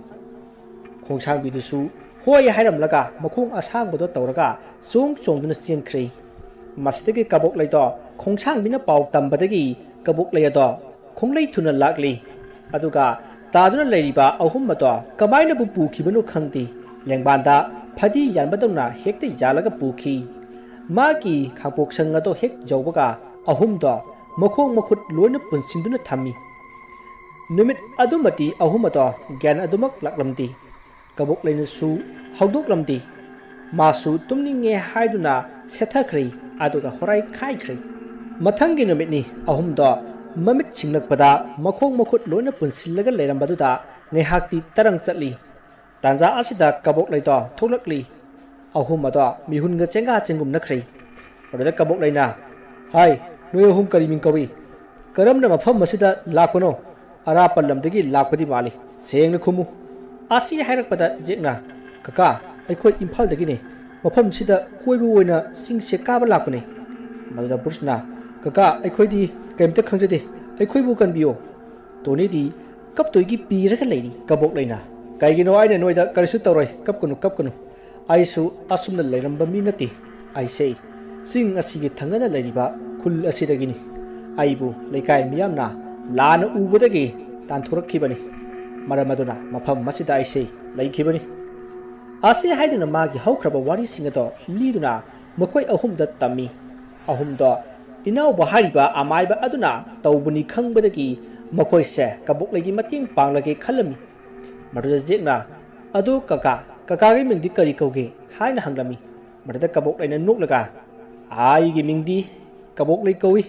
ꯈꯣꯡꯁꯥꯡꯕꯤꯗꯨꯁꯨ ꯍꯣꯏ ꯍꯥꯏꯔꯝꯂꯒ ꯃꯈꯣꯡ ꯑꯁꯥꯡꯕꯗꯣ ꯇꯧꯔꯒ ꯆꯣꯡꯗꯨꯅ ꯆꯦꯟꯈ꯭ꯔꯦ ꯃꯁꯤꯗꯒꯤ ꯀꯕꯣꯛꯂꯩꯗꯣ ꯈꯣꯡꯁꯥꯡꯕꯤꯅ ꯄꯥꯎ ꯇꯝꯕꯗꯒꯤ ꯀꯕꯣꯛꯂꯩ ꯑꯗꯣ ꯈꯣꯡꯂꯩ ꯊꯨꯅ ꯂꯥꯛꯂꯤ ꯑꯗꯨꯒ ꯇꯥꯗꯨꯅ ꯂꯩꯔꯤꯕ ꯑꯍꯨꯝ ꯑꯗꯣ ꯀꯃꯥꯏꯅꯕꯨ ꯄꯨꯈꯤꯕꯅꯣ ꯈꯪꯗꯦ ꯂꯦꯡꯕꯥꯟꯗ ꯐꯗꯤ ꯌꯥꯟꯕꯗꯧꯅ ꯍꯦꯛꯇ ꯌꯥꯜꯂꯒ ꯄꯨꯈꯤ ꯃꯥꯒꯤ ꯈꯥꯡꯄꯣꯛꯁꯪ ꯑꯗꯣ ꯍꯦꯛ ꯌꯧꯕꯒ ꯑꯍꯨꯝꯗꯣ ꯃꯈꯣꯡ ꯃꯈꯨꯠ ꯂꯣꯏꯅ ꯄꯨꯟꯁꯤꯟꯗꯨꯅ ꯊꯝꯃꯤ ꯅꯨꯃꯤꯠ ꯑꯗꯨꯃꯗꯤ ꯑꯍꯨꯝ ꯑꯗꯣ ꯒ꯭ꯌꯥꯟ ꯑꯗꯨꯃꯛ ꯂꯥꯛꯂꯝꯗꯦ ꯀꯕꯣꯛꯂꯩꯅꯁꯨ ꯍꯧꯗꯣꯛꯂꯝꯗꯦ ꯃꯥꯁꯨ ꯇꯨꯝꯅꯤꯡꯉꯦ ꯍꯥꯏꯗꯨꯅ ꯁꯦꯠꯊꯈ꯭ꯔꯦ ꯑꯗꯨꯒ ꯍꯣꯔꯥꯏ ꯈꯥꯏꯈ꯭ꯔꯦ ꯃꯊꯪꯒꯤ ꯅꯨꯃꯤꯠꯅꯤ ꯑꯍꯨꯝꯗꯣ ꯃꯃꯤꯠ ꯁꯤꯡꯂꯛꯄꯗ ꯃꯈꯣꯡ ꯃꯈꯨꯠ ꯂꯣꯏꯅ ꯄꯨꯟꯁꯤꯜꯂꯒ ꯂꯩꯔꯝꯕꯗꯨꯗ ꯉꯥꯏꯍꯥꯛꯇꯤ ꯇꯔꯪ ꯆꯠꯂꯤ ꯇꯥꯟꯖꯥ ꯑꯁꯤꯗ ꯀꯕꯣꯛꯂꯩꯗꯣ ꯊꯣꯛꯂꯛꯂꯤ ꯑꯍꯨꯝ ꯑꯗꯣ ꯃꯤꯍꯨꯟꯒ ꯆꯦꯡꯒꯥ ꯆꯦꯡꯒꯨꯝꯅꯈ꯭ꯔꯦ ꯃꯗꯨꯗ ꯀꯕꯣꯛꯂꯩꯅ ꯍꯥꯏ ꯅꯣꯏ ꯑꯍꯨꯝ ꯀꯔꯤ ꯃꯤꯡ ꯀꯧꯏ ꯀꯔꯝꯅ ꯃꯐꯝ ꯑꯁꯤꯗ ꯂꯥꯛꯄꯅꯣ ꯑꯔꯥꯞꯄ ꯂꯝꯗꯒꯤ ꯂꯥꯛꯄꯗꯤ ꯃꯥꯜꯂꯤ ꯁꯦꯡꯅ ꯈꯨꯝꯃꯨ ꯑꯁꯤ ꯍꯥꯏꯔꯛꯄꯗ ꯖꯦꯛꯅ ꯀꯀꯥ ꯑꯩꯈꯣꯏ ꯏꯝꯐꯥꯜꯗꯒꯤꯅꯤ ꯃꯐꯝꯁꯤꯗ ꯀꯣꯏꯕ ꯑꯣꯏꯅ ꯆꯤꯡꯁꯦ ꯀꯥꯕ ꯂꯥꯛꯄꯅꯤ ꯃꯗꯨꯗ ꯕ꯭ꯔꯨꯁꯅ ꯀꯀꯥ ꯑꯩꯈꯣꯏꯗꯤ ꯀꯩꯝꯇ ꯈꯪꯖꯗꯦ ꯑꯩꯈꯣꯏꯕꯨ ꯀꯟꯕꯤꯌꯣ ꯇꯣꯅꯤꯗꯤ ꯀꯞꯇꯣꯏꯒꯤ ꯄꯤꯔꯒ ꯂꯩꯔꯤ ꯀꯕꯣꯛꯂꯩꯅ ꯀꯩꯒꯤꯅꯣ ꯑꯩꯅ ꯅꯣꯏꯗ ꯀꯔꯤꯁꯨ ꯇꯧꯔꯣꯏ ꯀꯞꯀꯅꯨ ꯑꯩꯁꯨ ꯑꯁꯨꯝꯅ ꯂꯩꯔꯝꯕ ꯃꯤ ꯅꯠꯇꯦ ꯑꯩꯁꯦ ꯆꯤꯡ ꯑꯁꯤꯒꯤ ꯊꯪꯅꯅ ꯂꯩꯔꯤꯕ ꯈꯨꯜ ꯑꯁꯤꯗꯒꯤꯅꯤ ꯑꯩꯕꯨ ꯂꯩꯀꯥꯏ ꯃꯤꯌꯥꯝꯅ ꯂꯥꯟꯅ ꯎꯕꯗꯒꯤ ꯇꯥꯟꯊꯣꯔꯛꯈꯤꯕꯅꯤ ꯃꯔꯝ ꯑꯗꯨꯅ ꯃꯐꯝ ꯑꯁꯤꯗ ꯑꯩꯁꯦ ꯂꯩꯈꯤꯕꯅꯤ ꯑꯁꯤ ꯍꯥꯏꯗꯨꯅ ꯃꯥꯒꯤ ꯍꯧꯈ꯭ꯔꯕ ꯋꯥꯔꯤꯁꯤꯡ ꯑꯗꯣ ꯂꯤꯗꯨꯅ ꯃꯈꯣꯏ ꯑꯍꯨꯝꯗ ꯇꯝꯃꯤ ꯑꯍꯨꯝꯗꯣ ꯏꯅꯥꯎꯕ ꯍꯥꯏꯔꯤꯕ ꯑꯃꯥꯏꯕ ꯑꯗꯨꯅ ꯇꯧꯕꯅꯤ ꯈꯪꯕꯗꯒꯤ ꯃꯈꯣꯏꯁꯦ ꯀꯕꯣꯛꯂꯩꯒꯤ ꯃꯇꯦꯡ ꯄꯥꯡꯂꯒꯦ ꯈꯜꯂꯝꯃꯤ ꯃꯗꯨꯗ ꯖꯦꯛꯅ ꯑꯗꯨ ꯀꯀꯥꯒꯤ ꯃꯤꯡꯗꯤ ꯀꯔꯤ ꯀꯧꯒꯦ ꯍꯥꯏꯅ ꯍꯪꯂꯝꯃꯤ ꯃꯗꯨꯗ ꯀꯕꯣꯛꯂꯩꯅ ꯅꯣꯛꯂꯒ ꯑꯩꯒꯤ ꯃꯤꯡꯗꯤ ꯀꯕꯣꯛꯂꯩ ꯀꯧꯏ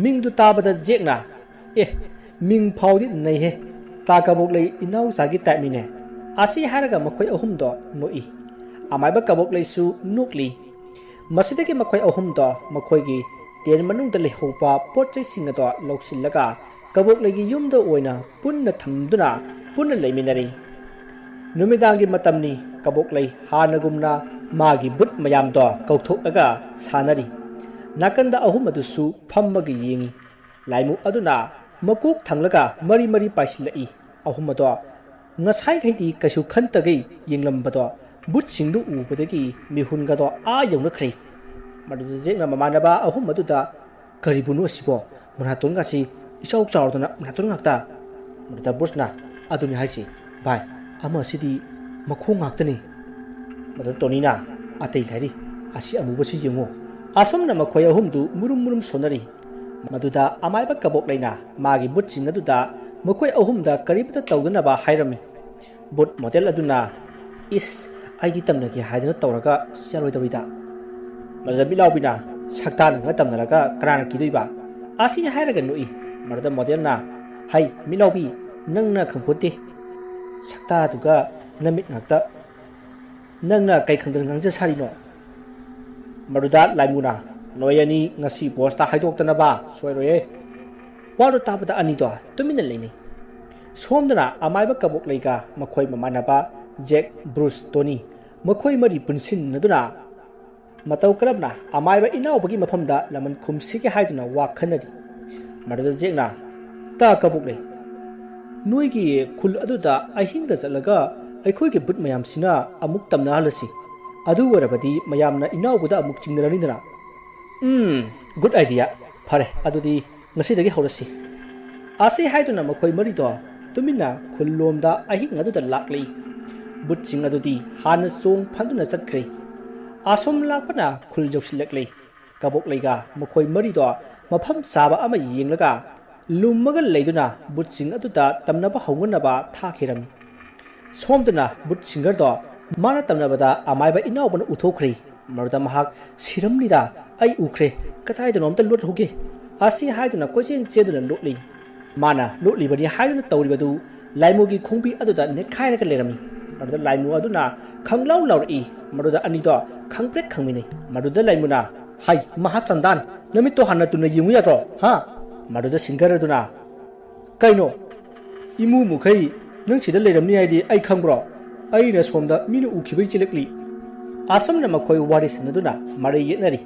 ꯃꯤꯡꯗꯨ ꯇꯥꯕꯗ ꯖꯦꯛꯅ ꯃꯤꯡ ꯐꯥꯎꯗꯤ ꯅꯩꯍꯦ ꯇꯥ ꯀꯕꯣꯛꯂꯩ ꯏꯅꯥꯎꯆꯥꯒꯤ ꯇꯥꯏꯞꯅꯤꯅꯦ ꯑꯁꯤ ꯍꯥꯏꯔꯒ ꯃꯈꯣꯏ ꯑꯍꯨꯝꯗꯣ ꯅꯣꯛꯏ ꯑꯃꯥꯏꯕ ꯀꯕꯣꯛꯂꯩꯁꯨ ꯅꯣꯛꯂꯤ ꯃꯁꯤꯗꯒꯤ ꯃꯈꯣꯏ ꯑꯍꯨꯝꯗꯣ ꯃꯈꯣꯏꯒꯤ ꯇꯦꯟ ꯃꯅꯨꯡꯗ ꯂꯩꯍꯧꯕ ꯄꯣꯠ ꯆꯩꯁꯤꯡ ꯑꯗꯣ ꯂꯧꯁꯤꯜꯂꯒ ꯀꯕꯣꯛꯂꯩꯒꯤ ꯌꯨꯝꯗ ꯑꯣꯏꯅ ꯄꯨꯟꯅ ꯊꯝꯗꯨꯅ ꯄꯨꯟꯅ ꯂꯩꯃꯤꯟꯅꯔꯤ ꯅꯨꯃꯤꯗꯥꯡꯒꯤ ꯃꯇꯝꯅꯤ ꯀꯕꯣꯛꯂꯩ ꯍꯥꯟꯅꯒꯨꯝꯅ ꯃꯥꯒꯤ ꯕꯨꯠ ꯃꯌꯥꯝꯗꯣ ꯀꯧꯊꯣꯛꯂꯒ ꯁꯥꯟꯅꯔꯤ ꯅꯥꯀꯟꯗ ꯑꯍꯨꯝ ꯑꯗꯨꯁꯨ ꯐꯝꯃꯒ ꯌꯦꯡꯉꯤ ꯂꯥꯏꯃꯨ ꯑꯗꯨꯅ ꯃꯀꯣꯛ ꯊꯪꯂꯒ ꯃꯔꯤ ꯃꯔꯤ ꯄꯥꯏꯁꯤꯜꯂꯛꯏ ꯑꯍꯨꯝ ꯑꯗꯣ ꯉꯁꯥꯏꯈꯩꯗꯤ ꯀꯩꯁꯨ ꯈꯟꯇꯒꯩ ꯌꯦꯡꯂꯝꯕꯗꯣ ꯕꯨꯠꯁꯤꯡꯗꯨ ꯎꯕꯗꯒꯤ ꯃꯤꯍꯨꯟꯒꯗꯣ ꯌꯧꯅꯈ꯭ꯔꯦ ꯃꯗꯨꯗ ꯖꯦꯛꯅ ꯃꯃꯥꯟꯅꯕ ꯑꯍꯨꯝ ꯑꯗꯨꯗ ꯀꯔꯤꯕꯨꯅꯣ ꯑꯁꯤꯕꯣ ꯃꯅꯥꯇꯣꯟꯒꯁꯤ ꯏꯆꯥꯎ ꯆꯥꯎꯗꯅ ꯃꯅꯥꯇꯣꯟ ꯉꯥꯛꯇ ꯃꯗꯨꯗ ꯕ꯭ꯔꯨꯁꯅ ꯑꯗꯨꯅꯤ ꯍꯥꯏꯁꯤ ꯚꯥꯏ ꯑꯃꯁꯤꯗꯤ ꯃꯈꯣꯡ ꯉꯥꯛꯇꯅꯤ ꯃꯗꯨꯗ ꯇꯣꯅꯤꯅ ꯑꯇꯩ ꯂꯩꯔꯤ ꯑꯁꯤ ꯑꯃꯨꯕꯁꯤ ꯌꯦꯡꯉꯣ ꯑꯁꯨꯝꯅ ꯃꯈꯣꯏ ꯑꯍꯨꯝꯗꯨ ꯃꯨꯔꯨꯝ ꯁꯣꯟꯅꯔꯤ ꯃꯗꯨꯗ ꯑꯃꯥꯏꯕ ꯀꯕꯣꯛꯂꯩꯅ ꯃꯥꯒꯤ ꯕꯨꯠꯁꯤꯡ ꯑꯗꯨꯗ ꯃꯈꯣꯏ ꯑꯍꯨꯝꯗ ꯀꯔꯤꯃꯇ ꯇꯧꯗꯅꯕ ꯍꯥꯏꯔꯝꯃꯤ ꯕꯨꯠ ꯃꯣꯗꯦꯜ ꯑꯗꯨꯅ ꯏꯁ ꯑꯩꯗꯤ ꯇꯝꯅꯒꯦ ꯍꯥꯏꯗꯅ ꯇꯧꯔꯒ ꯌꯥꯔꯣꯏꯗꯧꯔꯤꯗ ꯃꯗꯨꯗ ꯃꯤꯠꯂꯥꯎꯕꯤꯅ ꯁꯛꯇꯥꯅꯒ ꯇꯝꯅꯔꯒ ꯀꯅꯥꯅ ꯀꯤꯗꯣꯏꯕ ꯑꯁꯤ ꯍꯥꯏꯔꯒ ꯅꯣꯛꯏ ꯃꯗꯨꯗ ꯃꯣꯗꯦꯜꯅ ꯍꯩ ꯃꯤꯠꯂꯥꯎꯕꯤ ꯅꯪꯅ ꯈꯪꯄꯣꯠꯇꯦ ꯁꯛꯇꯥꯗꯨꯒ ꯅꯃꯤꯠ ꯉꯥꯛꯇ ꯅꯪꯅ ꯀꯩ ꯈꯪꯗꯅ ꯉꯥꯡꯖ ꯁꯥꯔꯤꯅꯣ ꯃꯗꯨꯗ ꯂꯥꯏꯃꯨꯅ ꯅꯣꯏ ꯑꯅꯤ ꯉꯁꯤ ꯕꯣꯁꯇ ꯍꯥꯏꯗꯣꯛꯇꯅꯕ ꯁꯣꯏꯔꯣꯏꯌꯦ ꯋꯥꯗꯨ ꯇꯥꯕꯗ ꯑꯅꯤꯗꯣ ꯇꯨꯃꯤꯟꯅ ꯂꯩꯅꯩ ꯁꯣꯝꯗꯅ ꯑꯃꯥꯏꯕ ꯀꯕꯣꯛꯂꯩꯒ ꯃꯈꯣꯏ ꯃꯃꯥꯟꯅꯕ ꯖꯦꯛ ꯕ꯭ꯔꯨꯁ ꯇꯣꯅꯤ ꯃꯈꯣꯏ ꯃꯔꯤ ꯄꯨꯟꯁꯤꯟꯅꯗꯨꯅ ꯃꯇꯧ ꯀꯔꯝꯅ ꯑꯃꯥꯏꯕ ꯏꯅꯥꯎꯕꯒꯤ ꯃꯐꯝꯗ ꯂꯃꯟ ꯈꯨꯝꯁꯤꯒꯦ ꯍꯥꯏꯗꯨꯅ ꯋꯥ ꯈꯟꯅꯔꯤ ꯃꯗꯨꯗ ꯖꯦꯛꯅ ꯇꯥ ꯀꯕꯣꯛꯂꯩ ꯅꯣꯏꯒꯤ ꯈꯨꯜ ꯑꯗꯨꯗ ꯑꯍꯤꯡꯗ ꯆꯠꯂꯒ ꯑꯩꯈꯣꯏꯒꯤ ꯕꯨꯠ ꯃꯌꯥꯝꯁꯤꯅ ꯑꯃꯨꯛ ꯇꯝꯅꯍꯜꯂꯁꯤ ꯑꯗꯨ ꯑꯣꯏꯔꯕꯗꯤ ꯃꯌꯥꯝꯅ ꯏꯅꯥꯎꯕꯗ ꯑꯃꯨꯛ ꯆꯤꯡꯅꯔꯅꯤꯗꯅ ꯒꯨꯗ ꯑꯥꯏꯗꯤꯌꯥ ꯐꯔꯦ ꯑꯗꯨꯗꯤ ꯉꯁꯤꯗꯒꯤ ꯍꯧꯔꯁꯤ ꯑꯁꯤ ꯍꯥꯏꯗꯨꯅ ꯃꯈꯣꯏ ꯃꯔꯤꯗꯣ ꯇꯨꯃꯤꯟꯅ ꯈꯨꯜꯂꯣꯝꯗ ꯑꯍꯤꯡ ꯑꯗꯨꯗ ꯂꯥꯛꯂꯤ ꯕꯨꯠꯁꯤꯡ ꯑꯗꯨꯗꯤ ꯍꯥꯟꯅ ꯆꯣꯡ ꯐꯟꯗꯨꯅ ꯆꯠꯈ꯭ꯔꯦ asum lakpana khul jausilakle kabok leiga makhoi marido mafam saba ama yenglaga lummaga leiduna butsing atuta tamnaba hongunaba thakhiram somdana butsinger do mana tamnabada amaiba inaubana uthokri maruda mahak siramnida ai ukhre kathai danomta lut hoge asi haiduna kochen cheduna lotli mana lotli bani haiduna tawribadu laimugi khongbi aduda nekhairaga lerami maruda laimu aduna khanglau lauri maruda anido khangprek khangmini maruda laimuna hai maha chandan namito hanna tuna yingu yatro ha maruda singar aduna kaino imu mukhai nang sida leramni aidi ai khangbro ai na somda minu ukhibai chilekli asam na makhoi waris naduna mari yetnari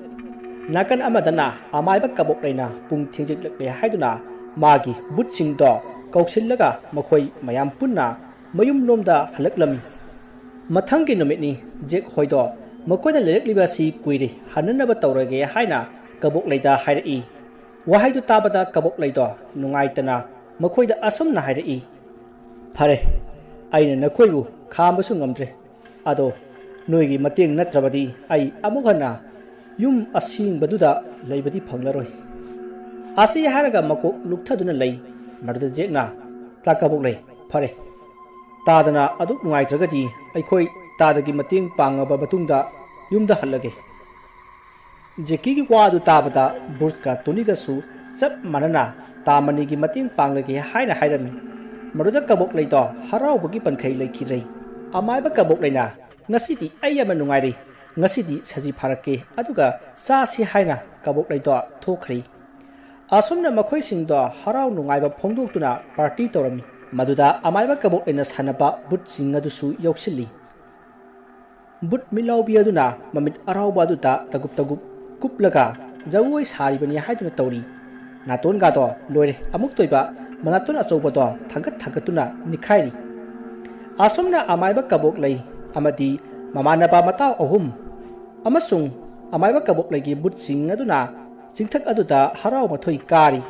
nakan amadana amaiba kabok leina pung thingjik lekle haiduna magi butsing do kausillaga makhoi mayam punna mayum lomda halaklami mathangki nomitni jek hoido makoida lerekliba si kuiri hananaba tawrage haina kabok leida hairi wahaidu tabada kabok leido nungaitana makoida asam na hairi phare aina nakoibu khambasu ngamdre ado noigi mateng natrabadi ai amughana yum asing baduda leibadi phanglaroi asi haraga mako lukthaduna lei marda jekna takabok lei phare tadana aduk nungaitragadi aikhoi tadagi mateng pangaba batungda yumda hallage jeki gi wadu tabada burska tuniga su sap manana tamani gi mateng panglage haina hairami maruda kabok leito harau bagi pankhai lekhirei amaiba kabok leina ngasidi ayama nungairi ngasidi saji pharake aduga sa si haina kabok leito thokri asumna makhoi singdo harau nungaiba phongdoktuna party torami maduda amaiba kabok leina sanaba but singadusu yauksili but milaubi aduna mamit arauba aduta tagup kuplaga jawoi saribani haiduna tawri naton ga do loire amuk toiba manaton achobado thangatuna nikhairi asumna amaiba kabok lei amadi mamanaba mata ahum amasung amaiba kabok legi butsing aduna singthak aduda harau mathoi kari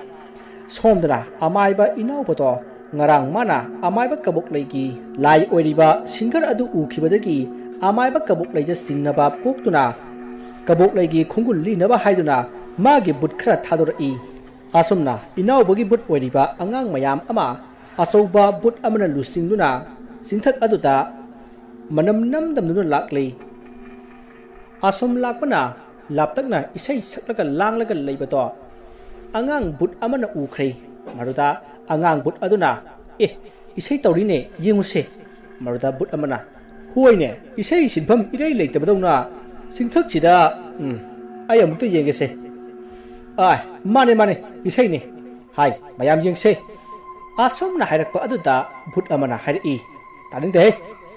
somdana amaiba inaubado ngarang mana amaiba kabok legi lai oiriba singar adu ukhibadagi amaiba kabok leida singnaba poktuna kabok legi khungul linaba haiduna magi but khara thadori asumna inaubagi but oiriba angang mayam ama achouba but amana lusingduna singthak aduda manam namdamduna lakle asum lakpana laptakna isai saklaga langlaga leibato angang but amana ukhre maruda angang but aduna isai tawrine yenguse maruda but amana huoine isai sinpham irei leitabadona singthak chida ayamukta yengese ai mane isai ne hai mayam yengse asumna hairakpa aduda but amana hairi taningde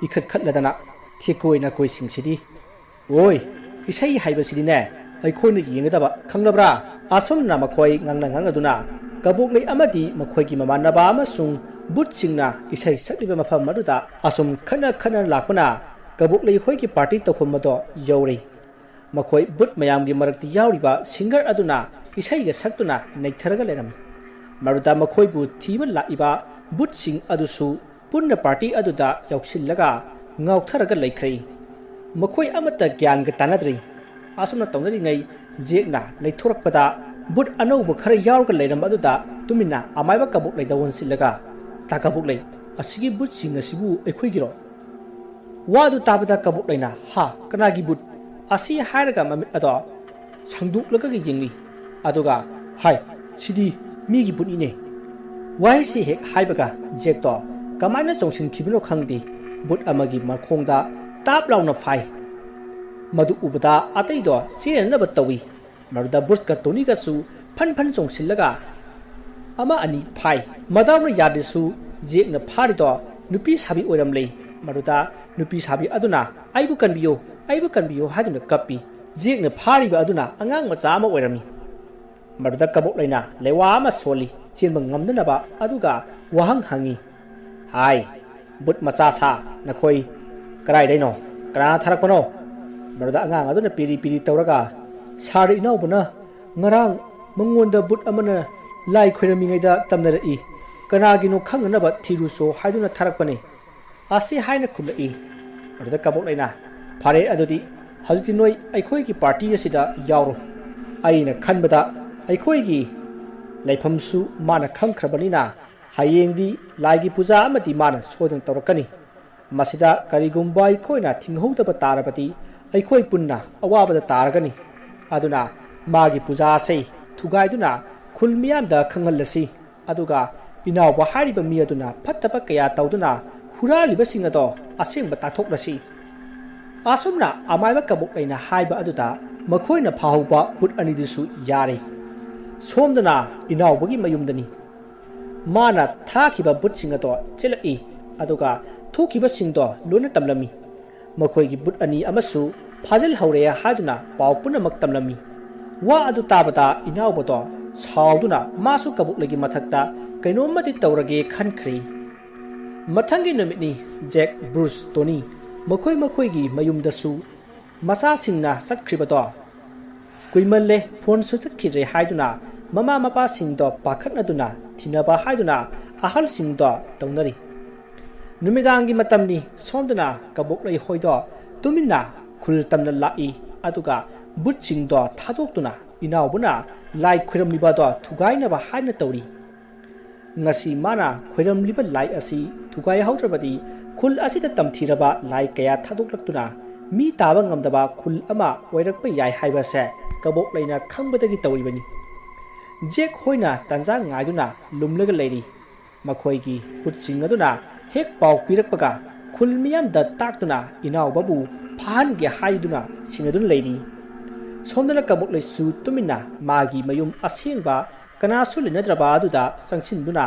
ikhat khatladana thikoina koi singsidi oi isai haibasidi ne aikhoina yengadaba khanglabra asumna makhoi ngangaduna kabok lei amadi makhoi gi mamanaba amasung but singna isai sakliba mafam maduda asum khana lakpana kabok lei hoi gi party tokhomado yauri makhoi but mayam gi marakti yauriba singer aduna isai ga saktuna neitharaga leram maruda makhoi bu thiba laiba but sing adusu punna party aduda yauksillaga ngautharaga leikhrai makhoi amata gyan ga tanadri asumna tonari ngai jekna leithorakpada but anouba khara yaurga leiram aduda tumina amaiba kabuk leidawon sillaga takabuk lei asigi but sing asibu ekhoigiro wadu tabada kabuk leina ha kanagi but asi hairaga mamit ado sangduklaga gi yengli aduga hai sidi migi but ine wai si hek haibaga jekto kamaina chongsin khibino khangdi but amagi makhongda tap launa phai madu ubada ataido sirena batawi maruda burska toniga su phan chongsillaga ama ani phai madawna yadisu jekna pharido nupi sabi oiramle maruda nupi sabi aduna aibu kanbiyo haduna kapi jekna phariba aduna angang macha ama oirami maruda kabok leina lewa ama soli chenba ngamdanaba aduga wahang hangi hai but macha sa nakhoi karai daino kara tharakpano maruda angang aduna piri tawraga sari inaubuna ngarang mangonda but amana lai khoiramingaida tamnari kanagino khanganaba thiruso haiduna tharakpane asi haina khumlai maruda kabok leina phare adudi ꯍꯧꯖꯤꯛꯇꯤ ꯅꯣꯏ ꯑꯩꯈꯣꯏꯒꯤ party ꯑꯁꯤꯗ ꯌꯥꯎꯔꯣ ꯑꯩꯅ ꯈꯟꯕꯗ ꯑꯩꯈꯣꯏꯒꯤ ꯂꯩꯐꯝꯁꯨ ꯃꯥꯅ ꯈꯪꯈ꯭ꯔꯕꯅꯤꯅ ꯍꯌꯦꯡꯗꯤ ꯂꯥꯏꯒꯤ ꯄꯨꯖꯥ ꯑꯃꯗꯤ ꯃꯥꯅ ꯁꯣꯏꯗꯅ ꯇꯧꯔꯛꯀꯅꯤ ꯃꯁꯤꯗ ꯀꯔꯤꯒꯨꯝꯕ ꯑꯩꯈꯣꯏꯅ ꯊꯤꯡꯍꯧꯗꯕ ꯇꯥꯔꯕꯗꯤ ꯑꯩꯈꯣꯏ ꯄꯨꯟꯅ ꯑꯋꯥꯕꯗ ꯇꯥꯔꯒꯅꯤ ꯑꯗꯨꯅ ꯃꯥꯒꯤ ꯄꯨꯖꯥ ꯑꯁꯤ ꯊꯨꯒꯥꯏꯗꯨꯅ ꯈꯨꯜ ꯃꯤꯌꯥꯝꯗ ꯈꯪꯍꯜꯂꯁꯤ ꯑꯗꯨꯒ ꯏꯅꯥꯎꯕ ꯍꯥꯏꯔꯤꯕ ꯃꯤ ꯑꯗꯨꯅ ꯐꯠꯇꯕ ꯀꯌꯥ ꯇꯧꯗꯨꯅ ꯍꯨꯔꯥꯜꯂꯤꯕꯁꯤꯡ ꯑꯗꯣ ꯑꯁꯦꯡꯕ ꯇꯥꯊꯣꯛꯂꯁꯤ ꯑꯁꯨꯝꯅ ꯑꯃꯥꯏꯕ ꯀꯕꯣꯛꯂꯩꯅ ꯍꯥꯏꯕ ꯑꯗꯨꯗ ꯃꯈꯣꯏꯅ ꯐꯥꯍꯧꯕ ꯕꯨꯠ ꯑꯅꯤꯗꯨꯁꯨ ꯌꯥꯔꯦ ꯁꯣꯝꯗꯅ ꯏꯅꯥꯎꯕꯒꯤ ꯃꯌꯨꯝꯗꯅꯤ ꯃꯥꯅ ꯊꯥꯈꯤꯕ ꯕꯨꯠꯁꯤꯡ ꯑꯗꯣ ꯆꯦꯜꯂꯛꯏ ꯑꯗꯨꯒ ꯊꯣꯛꯈꯤꯕꯁꯤꯡꯗꯣ ꯂꯣꯏꯅ ꯇꯝꯂꯝꯃꯤ ꯃꯈꯣꯏꯒꯤ ꯕꯨꯠ ꯑꯅꯤ ꯑꯃꯁꯨ ꯐꯥꯖꯤꯜꯍꯧꯔꯦ ꯍꯥꯏꯗꯨꯅ ꯄꯥꯎ ꯄꯨꯝꯅꯃꯛ ꯇꯝꯂꯝꯃꯤ ꯋꯥ ꯑꯗꯨ ꯇꯥꯕꯗ ꯏꯅꯥꯎꯕꯗꯣ ꯁꯥꯎꯗꯨꯅ ꯃꯥꯁꯨ ꯀꯕꯣꯛꯂꯩꯒꯤ ꯃꯊꯛꯇ ꯀꯩꯅꯣꯝꯃꯗꯤ ꯇꯧꯔꯒꯦ ꯈꯟꯈ꯭ꯔꯤ ꯃꯊꯪꯒꯤ ꯅꯨꯃꯤꯠꯅꯤ ꯖꯦꯛ ꯕ꯭ꯔꯨꯁ ꯇꯣꯅꯤ ꯃꯈꯣꯏꯒꯤ ꯃꯌꯨꯝꯗꯁꯨ ꯃꯆꯥꯁꯤꯡꯅ ꯆꯠꯈ꯭ꯔꯤꯕꯗꯣ ꯀꯨꯏꯃꯜꯂꯦ ꯐꯣꯟꯁꯨ ꯆꯠꯈꯤꯗ꯭ꯔꯦ ꯍꯥꯏꯗꯨꯅ ꯃꯃꯥ ꯃꯄꯥꯁꯤꯡꯗꯣ ꯄꯥꯈꯠꯅꯗꯨꯅ ꯊꯤꯅꯕ ꯍꯥꯏꯗꯨꯅ ꯑꯍꯜꯁꯤꯡꯗꯣ ꯇꯧꯅꯔꯤ ꯅꯨꯃꯤꯗꯥꯡꯒꯤ ꯃꯇꯝꯅꯤ ꯁꯣꯝꯗꯅ ꯀꯕꯣꯛꯂꯩ ꯍꯣꯏꯗꯣ ꯇꯨꯃꯤꯟꯅ ꯈꯨꯜ ꯇꯝꯅ ꯂꯥꯛꯏ ꯑꯗꯨꯒ ꯕꯨꯠꯁꯤꯡꯗꯣ ꯊꯥꯗꯣꯛꯇꯨꯅ ꯏꯅꯥꯎꯕꯅ ꯂꯥꯏ ꯈꯣꯏꯔꯝꯂꯤꯕꯗꯣ ꯊꯨꯒꯥꯏꯅꯕ ꯍꯥꯏꯅ ꯇꯧꯔꯤ ngasi mana khoi liba lai asi thugai hautrabadi khul asida tamthiraba lai kaya thadok laktuna mi taba ngamdaba khul ama oirakpa yai haiba se kabok laina khangbadagi tawribani jek hoina tanja ngaiduna lumlaga leiri makhoi gi putsing aduna hek paw pirakpaga khul miyam da taktuna inaw babu phan ge haiduna sinadun leiri somdana kabok leisu tumina magi mayum asengba kanasu linadraba aduda sangsinbuna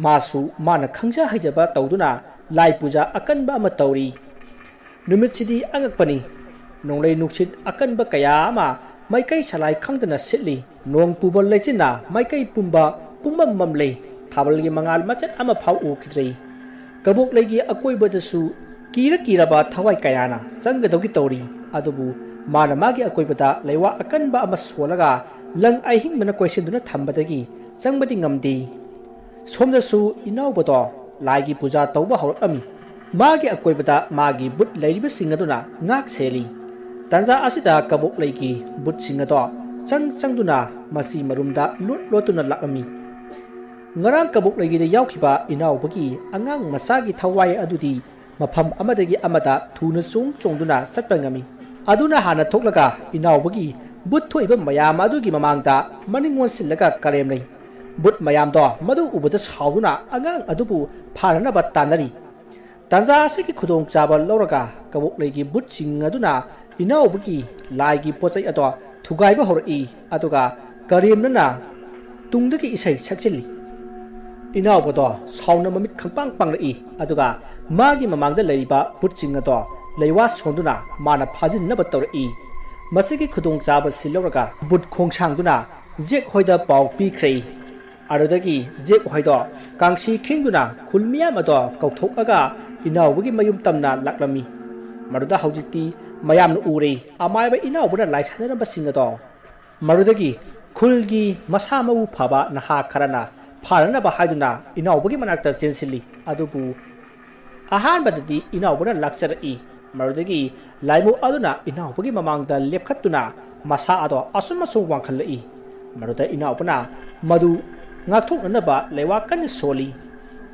masu mana khangja haijaba tawduna lai puja akanba ama tawri numitchidi angakpani nonglei nuksit akanba kaya ama maikai salai khangdana sitli nong pubal lechina maikai pumba pumbam mamle thabalgi mangal machat ama phau u khidrei kabok legi akoibadasu kiraba thawai kayana sanggadogi tawri adubu mana magi akoibada leiwa akanba ama solaga lang aihing mana question thambadagi changbadi ngamdi somdasu inawbado laigi puja tawba hawrami magi akoibada magi but leiriba singaduna ngak seli tanja asida kabok leigi but singado changduna masi marumda lotuna lakami ngarang kabok leigi da yaukhiba inawbagi angang masagi thawai adudi mafam amadagi amada thuna chongduna satpangami aduna hana thoklaga inawbagi but thoiba mayam adugi mamangda maningwon sillaga karemlei but mayam do madu ubada sauduna angang adubu pharanaba tanari tanja asiki khudong chaba loraga kabok leigi but sing aduna inawbagi laigi pochai ado thugaiba hori aduga karemna tungdagi isai sakchili inawbado sauna mamit khangpang pangrai aduga magi mamangda leiriba but sing ado leiwa sonduna mana phajin naba tawri masigi khudong chaba siloraga but khongsangduna jek hoida paw pikrei adodagi jek hoido kangsi khingduna khulmiya mado kauthokaga inawbagi mayum tamna laklami maruda haujiti mayamna ure amaiba inawbuna laisanaraba singado marudagi khulgi masamau phaba naha kharana pharanaba haiduna inawbagi manakta chensili adubu ahanbadadi inawbuna lakcharai marudagi laimu aduna inawbagi mamangda lepkhatuna masa ado asumasung wangkhalai maruda inawbuna madu ngakthoknaba lewa kan soli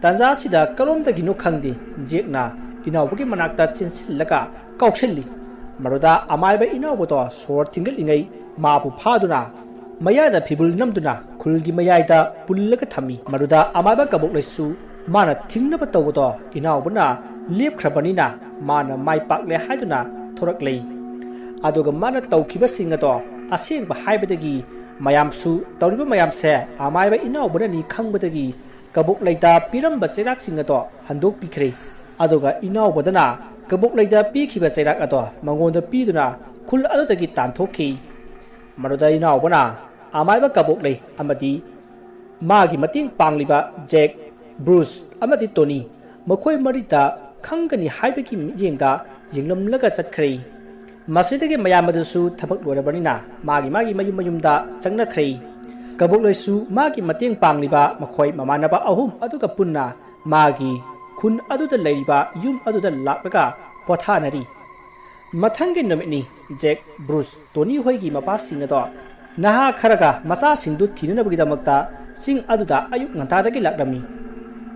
tanja sida kalomdagi no khangdi jekna inawbagi manakta chinsillaga kaukselli maruda amaiba inawbodo sor tingal ingai mabu phaduna mayada phibul namduna khulgi mayaida pullaga thami maruda amaiba kabok lesu mana thingnaba tawbodo inawbuna lepkhrabanina mana mai pakle haiduna thoraklei aduga mana tawkhiba singado asengba haibadagi mayamsu tawriba mayamse amaiba inawbuna ni khangbadagi kabok leida piramba chairak singado handok pikre aduga inawbadana kabok leida pikhiba chairak ado mangonda piduna khul adudagi tanthokhi maruda inawbana amaiba kabok lei amadi magi mating pangliba Jack Bruce amadi Tony makhoi marita khangani haibagi yengda yenglamlaga chatkhre masidagi mayamadusu thabak lorabanina magi mayumda changnakhre kabok leisu magi mateng pangliba makhoi mamanaba ahum aduga punna magi khun aduda leiriba yum aduda laklaga pothanari ꯃꯊꯪꯒꯤ ꯅꯨꯃꯤꯠꯅꯤ ꯖꯦꯛ brush ꯇꯣꯅꯤ ꯍꯣꯏꯒꯤ ꯃꯄꯥꯁꯤꯡ ꯑꯗꯣ ꯅꯍꯥ ꯈꯔꯒ ꯃꯆꯥꯁꯤꯡꯗꯨ ꯊꯤꯅꯅꯕꯒꯤꯗꯃꯛꯇ ꯆꯤꯡ ꯑꯗꯨꯗ ꯑꯌꯨꯛ ꯉꯟꯇꯥꯗꯒꯤ ꯂꯥꯛꯂꯝꯃꯤ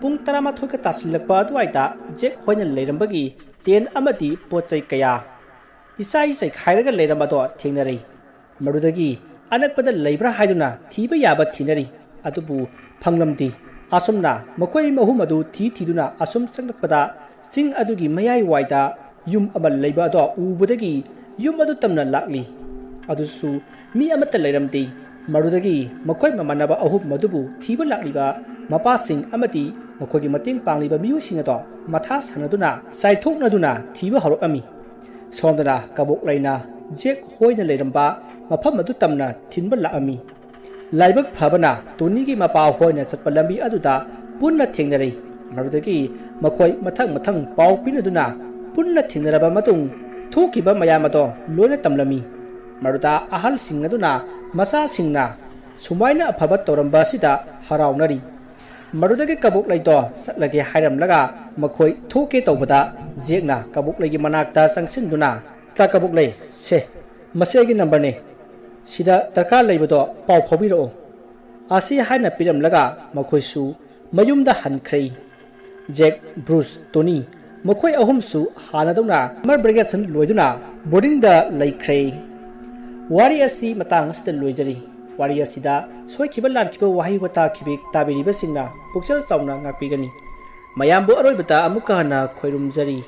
ꯄꯨꯡ 12ꯒ ꯇꯥꯁꯤꯜꯂꯛꯄ ꯑꯗꯨꯋꯥꯏꯗ ꯖꯦꯛ ꯍꯣꯏꯅ ꯂꯩꯔꯝꯕꯒꯤ ꯇꯦꯟ ꯑꯃꯗꯤ ꯄꯣꯠꯆꯩ ꯀꯌꯥ ꯏꯆꯥꯏ ꯆꯩꯈꯥꯏꯔꯒ ꯂꯩꯔꯝꯕꯗꯣ ꯊꯦꯡꯅꯔꯤ ꯃꯗꯨꯗꯒꯤ ꯑꯅꯛꯄꯗ ꯂꯩꯕ꯭ꯔꯥ ꯍꯥꯏꯗꯨꯅ ꯊꯤꯕ ꯌꯥꯕ ꯊꯤꯅꯔꯤ ꯑꯗꯨꯕꯨ ꯐꯪꯂꯝꯗꯦ ꯑꯁꯨꯝꯅ ꯃꯈꯣꯏ ꯑꯍꯨꯝ ꯑꯗꯨ ꯊꯤꯗꯨꯅ ꯑꯁꯨꯝ ꯆꯪꯂꯛꯄꯗ ꯆꯤꯡ ꯑꯗꯨꯒꯤ ꯃꯌꯥꯏ ꯋꯥꯏꯗ ꯌꯨꯝ ꯑꯃ ꯂꯩꯕ ꯑꯗꯣ ꯎꯕꯗꯒꯤ ꯌꯨꯝ ꯑꯗꯨ ꯇꯝꯅ ꯂꯥꯛꯂꯤ ꯑꯗꯨꯁꯨ ꯃꯤ ꯑꯃꯠꯇ ꯂꯩꯔꯝꯗꯦ ꯃꯗꯨꯗꯒꯤ ꯃꯈꯣꯏ ꯃꯃꯥꯟꯅꯕ ꯑꯍꯨꯝ ꯑꯗꯨꯕꯨ ꯊꯤꯕ ꯂꯥꯛꯂꯤꯕ ꯃꯄꯥꯁꯤꯡ ꯑꯃꯗꯤ ꯃꯈꯣꯏꯒꯤ ꯃꯇꯦꯡ ꯄꯥꯡꯂꯤꯕ ꯃꯤꯑꯣꯏꯁꯤꯡ ꯑꯗꯣ ꯃꯊꯥ ꯁꯥꯟꯅꯗꯨꯅ ꯆꯥꯏꯊꯣꯛꯅꯗꯨꯅ ꯊꯤꯕ ꯍꯧꯔꯛꯑꯝꯃꯤ ꯁꯣꯝꯗꯅ ꯀꯕꯣꯛ ꯂꯩꯅ ꯖꯦꯛ ꯍꯣꯏꯅ ꯂꯩꯔꯝꯕ ꯃꯐꯝ ꯑꯗꯨ ꯇꯝꯅ ꯊꯤꯟꯕ ꯂꯥꯛꯑꯝꯃꯤ ꯂꯥꯏꯕꯛ ꯐꯕꯅ ꯇꯣꯅꯤꯒꯤ ꯃꯄꯥ ꯍꯣꯏꯅ ꯆꯠꯄ ꯂꯝꯕꯤ ꯑꯗꯨꯗ ꯄꯨꯟꯅ ꯊꯦꯡꯅꯔꯤ ꯃꯗꯨꯗꯒꯤ ꯃꯈꯣꯏ ꯃꯊꯪ ꯄꯥꯎ ꯄꯤꯅꯗꯨꯅ ꯄꯨꯟꯅ ꯊꯦꯡꯅꯔꯕ ꯃꯇꯨꯡ ꯊꯣꯛꯈꯤꯕ ꯃꯌꯥꯝ ꯑꯗꯣ ꯂꯣꯏꯅ ꯇꯝꯂꯝꯃꯤ ꯃꯗꯨꯗ ꯑꯍꯜꯁꯤꯡ ꯑꯗꯨꯅ ꯃꯆꯥꯁꯤꯡꯅ ꯁꯨꯃꯥꯏꯅ ꯑꯐꯕ ꯇꯧꯔꯝꯕ ꯑꯁꯤꯗ ꯍꯔꯥꯎꯅꯔꯤ ꯃꯗꯨꯗꯒꯤ ꯀꯕꯣꯛꯂꯩꯗꯣ ꯆꯠꯂꯒꯦ ꯍꯥꯏꯔꯝꯂꯒ ꯃꯈꯣꯏ ꯊꯣꯛꯀꯦ ꯇꯧꯕꯗ ꯖꯦꯛꯅ ꯀꯕꯣꯛꯂꯩꯒꯤ ꯃꯅꯥꯛꯇ ꯆꯪꯁꯤꯟꯗꯨꯅ ꯇꯥ ꯀꯕꯣꯛꯂꯩ ꯁꯦ ꯃꯁꯤ ꯑꯩꯒꯤ ꯅꯝꯕꯔꯅꯤ ꯁꯤꯗ ꯗꯔꯀꯥꯔ ꯂꯩꯕꯗꯣ ꯄꯥꯎ ꯐꯥꯎꯕꯤꯔꯛꯑꯣ ꯑꯁꯤ ꯍꯥꯏꯅ ꯄꯤꯔꯝꯂꯒ ꯃꯈꯣꯏꯁꯨ ꯃꯌꯨꯝꯗ ꯍꯟꯈ꯭ꯔꯦ ꯖꯦꯛ ꯕ꯭ꯔꯨꯁ ꯇꯣꯅꯤ ꯃꯈꯣꯏ ꯑꯍꯨꯝꯁꯨ ꯍꯥꯟꯅꯗꯧꯅ ꯁꯝꯃꯔ ꯚꯦꯀꯦꯁꯟ ꯂꯣꯏꯗꯨꯅ ꯕꯣꯔꯗꯤꯡꯗ ꯂꯩꯈ꯭ꯔꯦ ꯋꯥꯔꯤ ꯑꯁꯤ ꯃꯇꯥꯡ ꯑꯁꯤꯗ ꯂꯣꯏꯖꯔꯤ ꯋꯥꯔꯤ ꯑꯁꯤꯗ ꯁꯣꯏꯈꯤꯕ ꯂꯥꯟꯈꯤꯕ ꯋꯥꯍꯩ ꯋꯥꯇꯥ ꯇꯥꯕꯤꯔꯤꯕꯁꯤꯡꯅ ꯄꯨꯛꯆꯦꯜ ꯆꯥꯎꯅ ꯉꯥꯛꯄꯤꯒꯅꯤ ꯃꯌꯥꯝꯕꯨ ꯑꯔꯣꯏꯕꯗ ꯑꯃꯨꯛꯀ ꯍꯟꯅ ꯈꯣꯏꯔꯨꯝꯖꯔꯤ